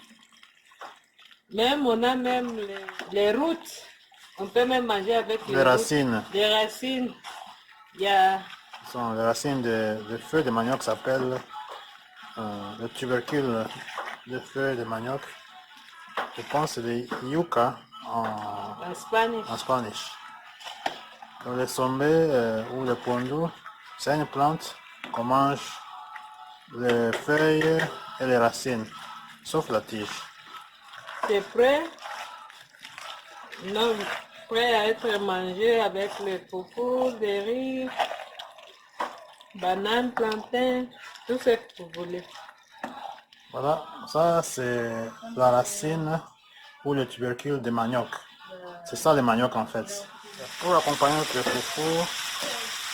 Même, on a même les routes. On peut même manger avec les racines. Les racines. Ce sont les racines de feuilles de manioc s'appellent le tubercule de feuilles de manioc. Je pense que c'est les yucca en Spanish. Donc, le sombé ou le pondu, c'est une plante qu'on mange les feuilles et les racines, sauf la tige. C'est prêt. Non, prêt à être mangé avec le fufu, le riz, bananes, plantains, tout ce que vous voulez. Voilà, ça c'est la racine ou le tubercule de manioc. C'est ça le manioc en fait. Pour accompagner notre fufu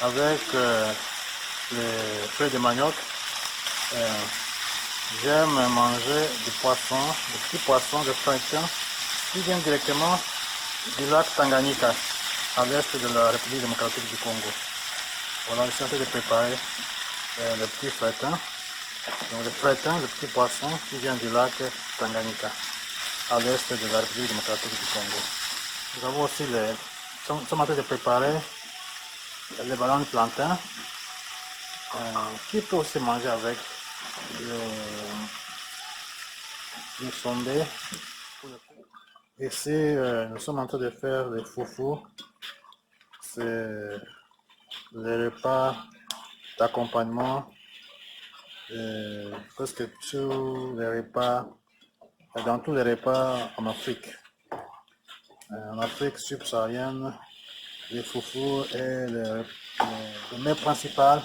avec les feuilles de manioc, J'aime manger du poisson, des petits poissons de feuilleton qui viennent directement du lac Tanganyika, à l'est de la République démocratique du Congo. Voilà, je suis en train de préparer les petits feuilletons. Donc, les feuilletons, les petits poissons qui viennent du lac Tanganyika, à l'est de la République démocratique du Congo. Nous avons aussi nous sommes en train de préparer les ballons de plantain, qui peut aussi manger avec le sombé. Ici, nous sommes en train de faire les fufu. C'est les repas d'accompagnement. Presque tous les repas, dans tous les repas en Afrique. En Afrique subsaharienne, les fufu est le mets principal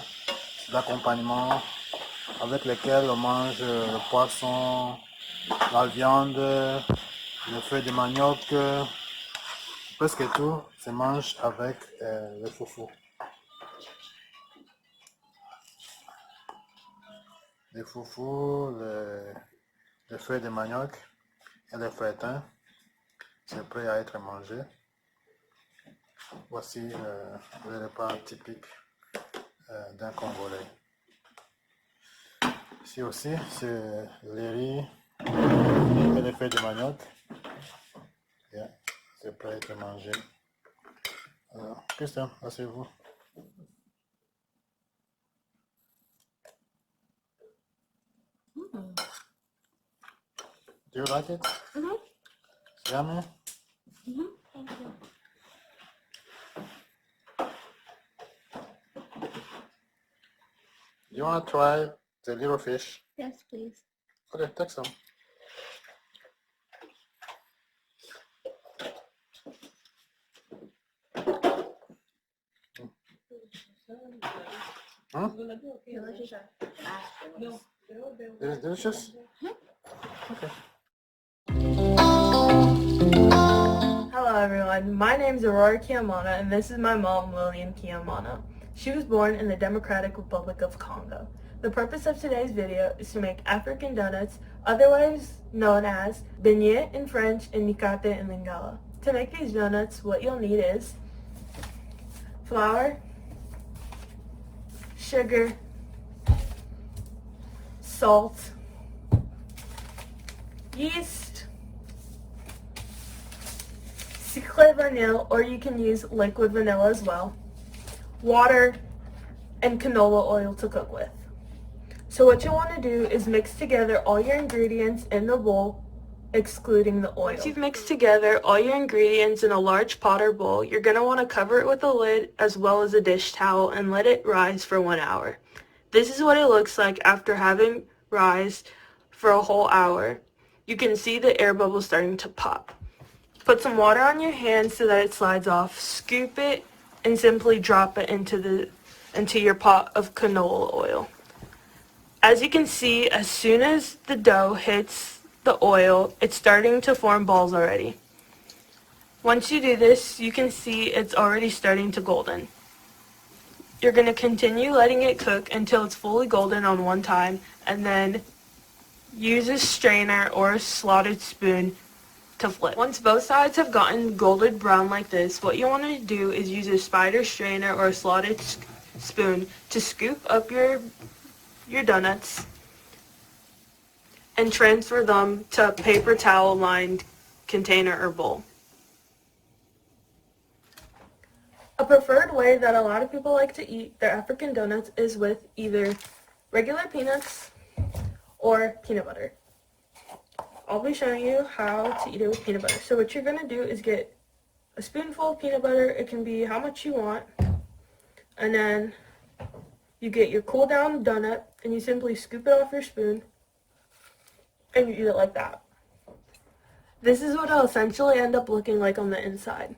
d'accompagnement avec lesquels on mange le poisson, la viande, le feuille de manioc, presque tout se mange avec le fufu. Le fufu, le feuille de manioc et le feuilleton, c'est prêt à être mangé. Voici le repas typique d'un Congolais. Ici aussi, c'est le riz et les feuilles de manioc. Yeah, c'est prêt à être mangé. Alors, Christian, asseyez-vous. Do you like it? Mm-hmm. It's yummy? Mm-hmm. Thank you. You want to try the little fish? Yes, please. Okay, take some. Huh? Delicious. It is delicious? Okay. Hello everyone, my name is Aurora Kiamana and this is my mom, Lillian Kiamana. She was born in the Democratic Republic of Congo. The purpose of today's video is to make African donuts, otherwise known as beignets in French and Mikate in Lingala. To make these donuts, what you'll need is flour, sugar, salt, yeast, secret vanilla, or you can use liquid vanilla as well, water, and canola oil to cook with. So what you want to do is mix together all your ingredients in the bowl, excluding the oil. Once you've mixed together all your ingredients in a large pot or bowl, you're going to want to cover it with a lid as well as a dish towel and let it rise for 1 hour. This is what it looks like after having rise for a whole hour. You can see the air bubbles starting to pop. Put some water on your hand so that it slides off. Scoop it and simply drop it into your pot of canola oil. As you can see, as soon as the dough hits the oil, it's starting to form balls already. Once you do this, you can see it's already starting to golden. You're going to continue letting it cook until it's fully golden on one time, and then use a strainer or a slotted spoon to flip. Once both sides have gotten golden brown like this, what you want to do is use a spider strainer or a slotted spoon to scoop up your donuts and transfer them to a paper towel lined container or bowl. A preferred way that a lot of people like to eat their African donuts is with either regular peanuts or peanut butter. I'll be showing you how to eat it with peanut butter. So what you're going to do is get a spoonful of peanut butter. It can be how much you want. And then you get your cool down donut and you simply scoop it off your spoon and you eat it like that. This is what it'll essentially end up looking like on the inside.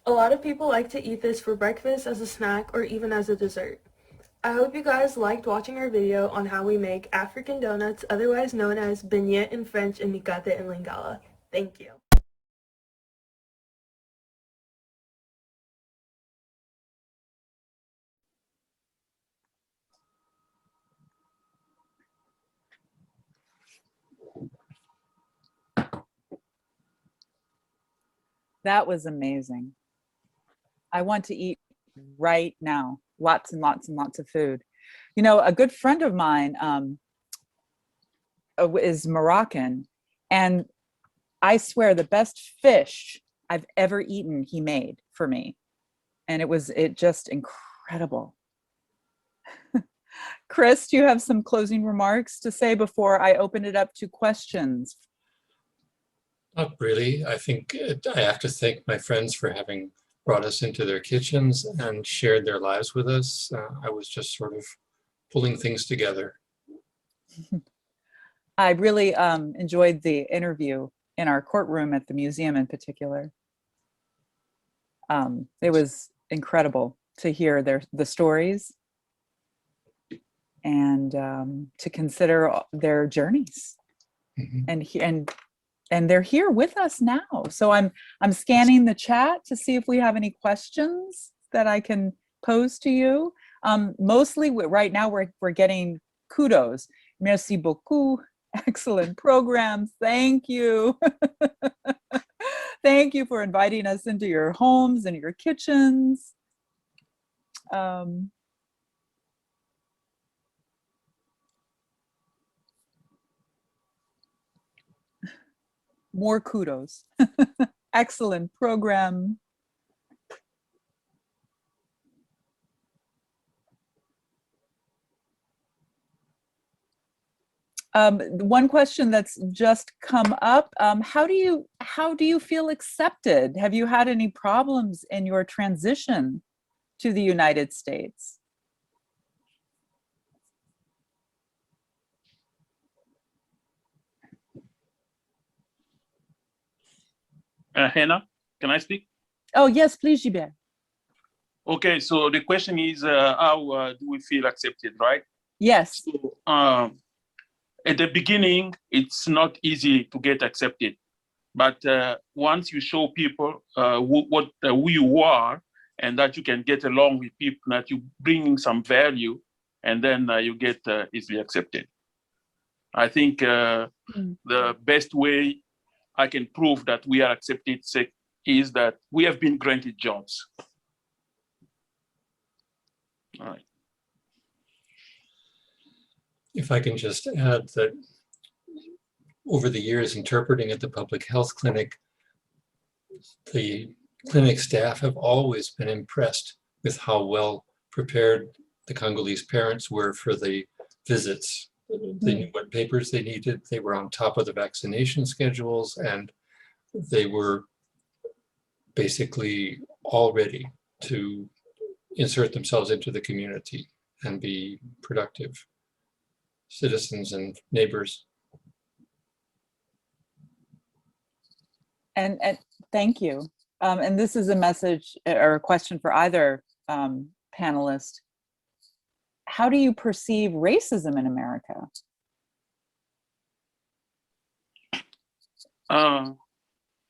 A lot of people like to eat this for breakfast, as a snack, or even as a dessert. I hope you guys liked watching our video on how we make African donuts, otherwise known as beignets in French and Mikate in Lingala. Thank you. That was amazing. I want to eat right now. Lots and lots and lots of food. You know, a good friend of mine is Moroccan, and I swear the best fish I've ever eaten he made for me. And it just incredible. Chris, do you have some closing remarks to say before I open it up to questions? Not really. I think I have to thank my friends for having brought us into their kitchens and shared their lives with us. I was just sort of pulling things together. I really enjoyed the interview in our courtroom at the museum in particular. It was incredible to hear the stories and to consider their journeys. Mm-hmm. And they're here with us now. So I'm scanning the chat to see if we have any questions that I can pose to you. Mostly right now we're getting kudos. Merci beaucoup. Excellent programs. Thank you. Thank you for inviting us into your homes and your kitchens. More kudos. Excellent program. One question that's just come up, how do you feel accepted? Have you had any problems in your transition to the United States? Hannah, can I speak? Oh, yes, please, Gilbert. Okay, so the question is, how do we feel accepted, right? Yes. So, at the beginning, it's not easy to get accepted. But once you show people who you are and that you can get along with people, that you bring some value, and then you get easily accepted. I think the best way I can prove that we are accepted is that we have been granted jobs. All right. If I can just add that over the years interpreting at the public health clinic, the clinic staff have always been impressed with how well prepared the Congolese parents were for the visits. They knew what papers they needed. They were on top of the vaccination schedules, and they were basically all ready to insert themselves into the community and be productive citizens and neighbors. And thank you. And this is a message or a question for either panelist. How do you perceive racism in America?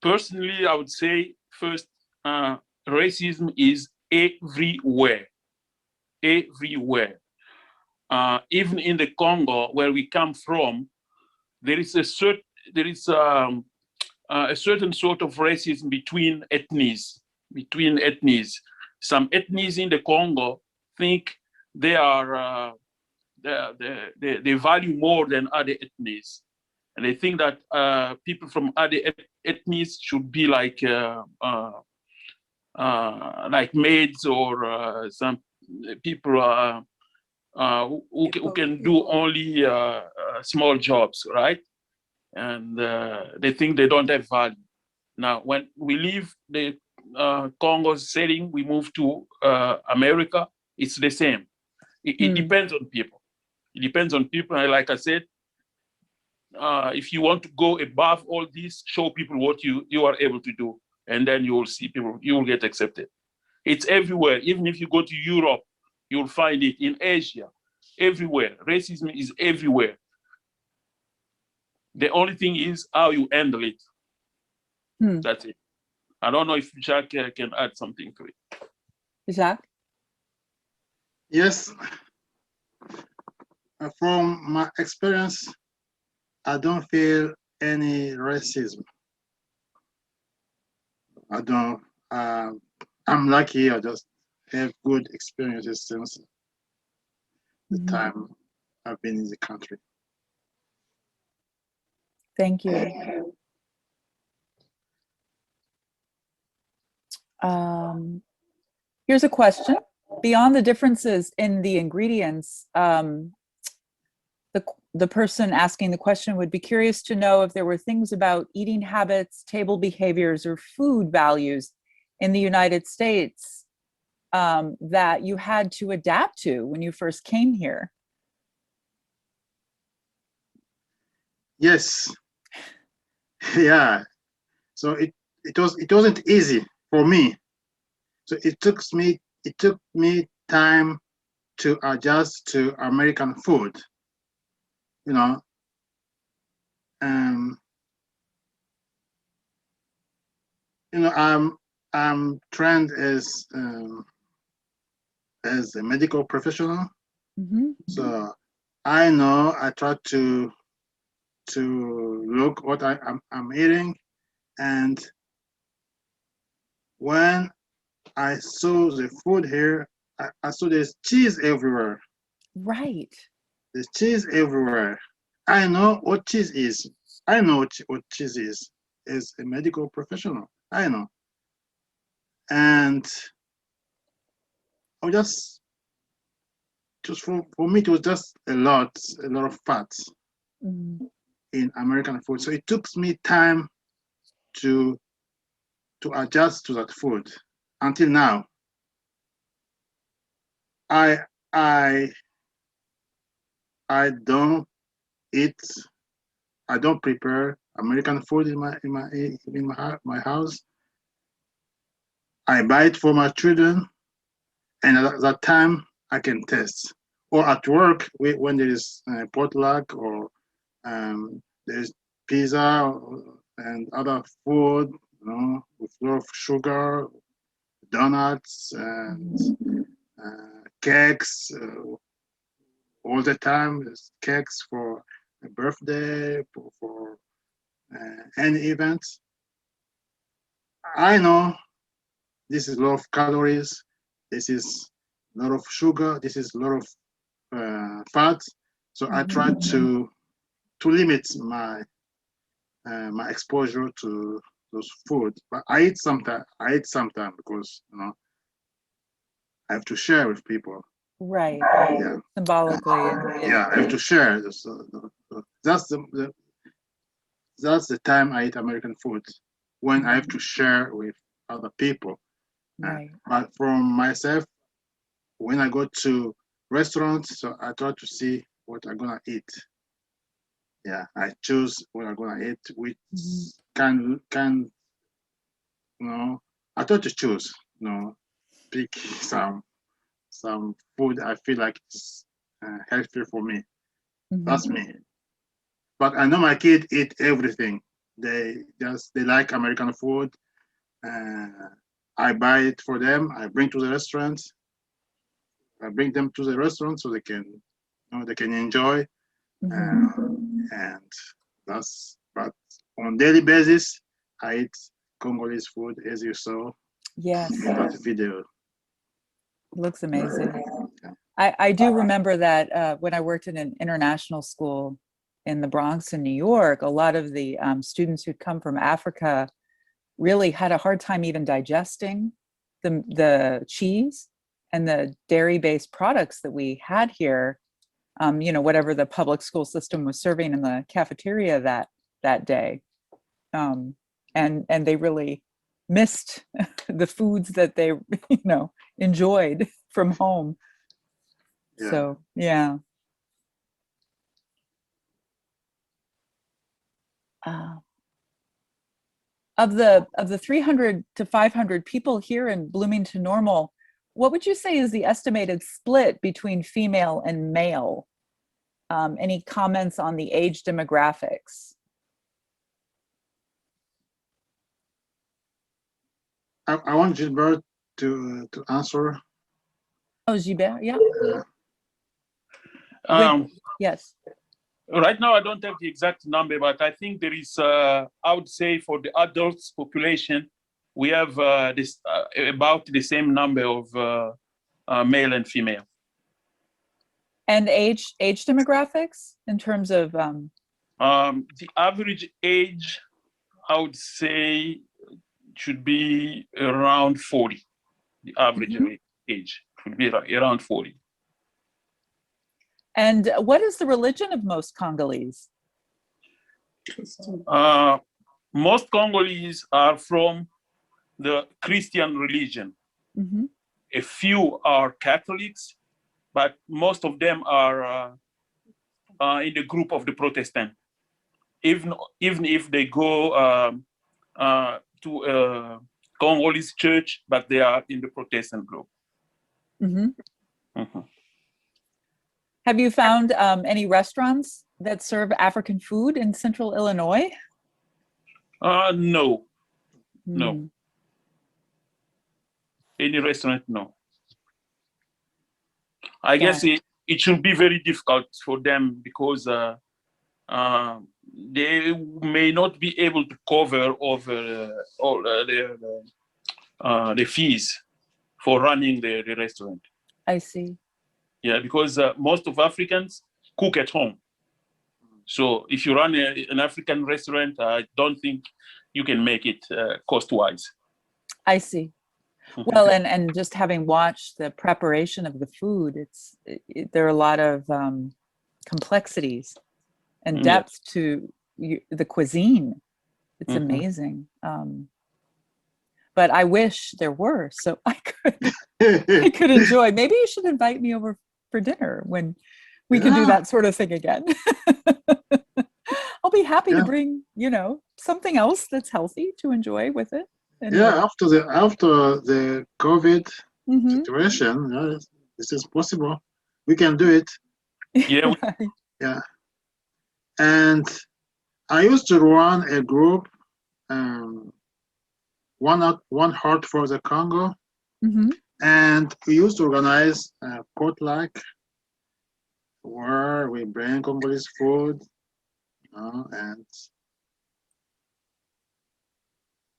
Personally, I would say first, racism is everywhere, everywhere. Even in the Congo, where we come from, there is a certain sort of racism between ethnies. Some ethnies in the Congo think they are they value more than other ethnies, and they think that people from other ethnies should be like maids or some people who can do only small jobs, right? And they think they don't have value. Now, when we leave the Congo's setting, we move to America, it's the same. It depends on people. It depends on people. And like I said, if you want to go above all this, show people what you are able to do. And then you will see people, you will get accepted. It's everywhere. Even if you go to Europe, you'll find it in Asia, everywhere. Racism is everywhere. The only thing is how you handle it. That's it. I don't know if Jacques can add something to it. Jacques? Yes. From my experience, I don't feel any racism. I don't. I'm lucky. I just have good experiences since the time I've been in the country. Thank you. Here's a question. Beyond the differences in the ingredients, the person asking the question would be curious to know if there were things about eating habits, table behaviors, or food values in the United States that you had to adapt to when you first came here. Yes. Yeah. So it wasn't easy for me. So it took me time to adjust to American food. You know, I'm trained as a medical professional. So I know I try to look what I'm eating, and when I saw the food here, I saw there's cheese everywhere. Right. There's cheese everywhere. I know what cheese is. I know what cheese is as a medical professional. I know. And I just for me, it was just a lot of fats in American food. So it took me time to adjust to that food until now. I don't eat. I don't prepare American food in my house. I buy it for my children, and at that time I can taste. Or at work, when there is potluck or there's pizza and other food, with a lot of sugar, donuts and cakes. All the time, there's cakes for a birthday, for any event. I know this is a lot of calories. This is a lot of sugar. This is a lot of fat. So I try to limit my my exposure to those food. But I eat sometimes. Because I have to share with people. Right. Yeah. Symbolically. Yeah, I have to share. That's the time I eat American food, when I have to share with other people. Right. But from myself, when I go to restaurants, so I try to see what I'm gonna eat. Yeah, I choose what I'm gonna eat, which can I try to choose, pick some food I feel like is healthy for me. That's me. But I know my kids eat everything. They like American food. I buy it for them. I bring to the restaurant. I bring them to the restaurant so they can enjoy. And but on daily basis, I eat Congolese food, as you saw. Yes. In that video. Looks amazing. I do remember that when I worked in an international school in the Bronx in New York, a lot of the students who'd come from Africa really had a hard time even digesting the cheese and the dairy-based products that we had here, whatever the public school system was serving in the cafeteria that day. And they really missed the foods that they, enjoyed from home. Yeah. So, yeah. Of the 300 to 500 people here in Bloomington-Normal, what would you say is the estimated split between female and male? Any comments on the age demographics? I want Gilbert to answer. Oh, Gilbert, yeah. Yes. Right now, I don't have the exact number, but I think there is, I would say for the adults population, we have this about the same number of male and female. And age demographics in terms of the average age, I would say, should be around 40. The average age should be around 40. And what is the religion of most Congolese? Most Congolese are from the Christian religion. A few are Catholics, but most of them are in the group of the Protestant. Even if they go to a Congolese church, but they are in the Protestant group. Have you found any restaurants that serve African food in Central Illinois? No. Any restaurant, no. I guess it should be very difficult for them because they may not be able to cover over all the fees for running the restaurant. I see. Yeah, because most of Africans cook at home. So if you run an African restaurant, I don't think you can make it cost-wise. I see. Well, and just having watched the preparation of the food, there are a lot of complexies and depth to the cuisine. It's amazing. But I wish there were, so I could enjoy. Maybe you should invite me over for dinner when we can do that sort of thing again. I'll be happy to bring, something else that's healthy to enjoy with it. Anyway. Yeah, after the COVID situation, this is possible. We can do it. Yeah. Right. Yeah. And I used to run a group, One Heart for the Congo, and we used to organize a potluck where we bring Congolese food, and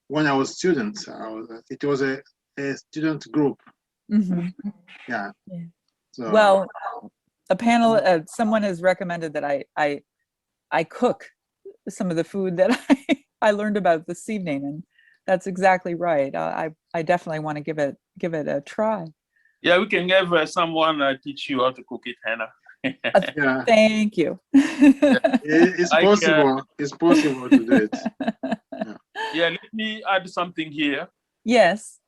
when I was student, it was a student group. Yeah. So, well, a panel, someone has recommended that I cook some of the food that I learned about this evening, and that's exactly right. I definitely want to give it a try. Yeah, we can have someone teach you how to cook it, Hannah. yeah. Thank you. It's possible. It's possible to do it. Yeah, let me add something here. Yes.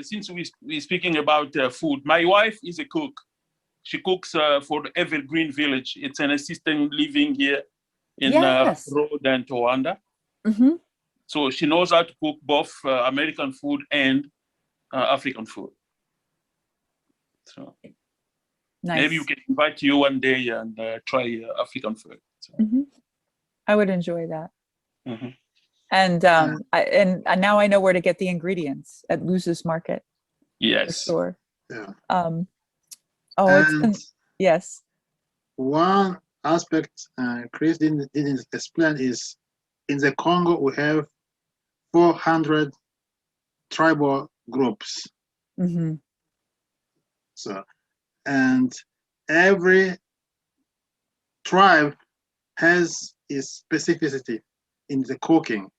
Since we're speaking about food, my wife is a cook. She cooks for the Evergreen Village. It's an assisted living here in Road and Towanda. So she knows how to cook both American food and African food. So maybe we can invite you one day and try African food. So. I would enjoy that. And now I know where to get the ingredients at Luz's Market. Yes. Store. Yeah. Yes. One aspect Chris didn't explain is in the Congo we have 400 tribal groups. So, and every tribe has its specificity in the cooking.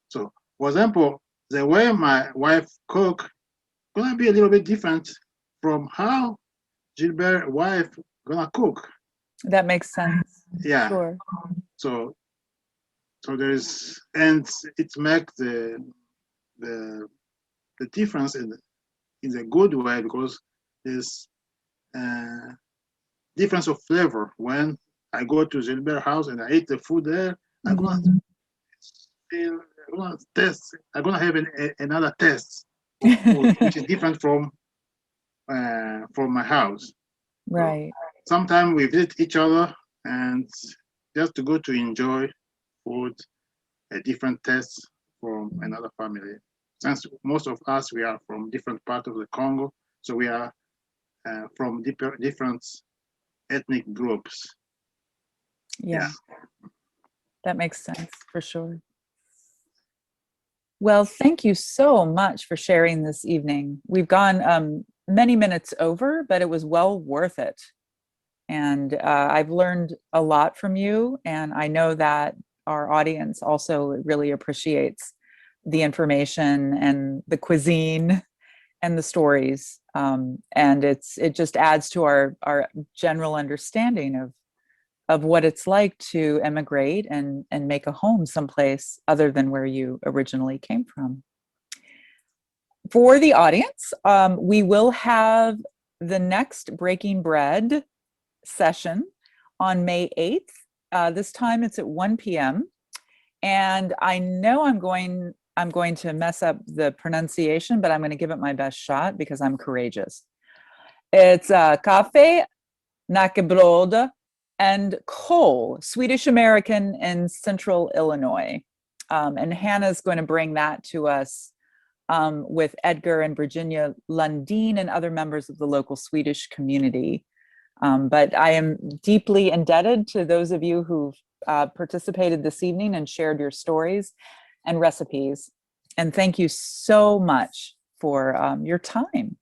So, for example, the way my wife cook gonna be a little bit different from how Gilbert's wife gonna cook. That makes sense. Yeah. Sure. So there's, and it makes the difference in a good way, because there's difference of flavor. When I go to Gilbert's house and I eat the food there, I'm gonna taste. I'm gonna have another taste, which is different from my house. Right. So sometimes we visit each other and just to go to enjoy food, a different taste from another family. Since most of us, we are from different parts of the Congo, so we are from different ethnic groups. Yeah. That makes sense for sure. Well, thank you so much for sharing this evening. We've gone many minutes over, but it was well worth it. And I've learned a lot from you, and I know that our audience also really appreciates the information and the cuisine and the stories. And it just adds to our general understanding of what it's like to emigrate and make a home someplace other than where you originally came from. For the audience, we will have the next Breaking Bread session on May 8th. This time it's at 1 p.m. And I know I'm going to mess up the pronunciation, but I'm going to give it my best shot because I'm courageous. It's Cafe, Knäckebröd, and Coal, Swedish American in Central Illinois. And Hannah's going to bring that to us with Edgar and Virginia Lundin and other members of the local Swedish community. But I am deeply indebted to those of you who've participated this evening and shared your stories and recipes. And thank you so much for your time.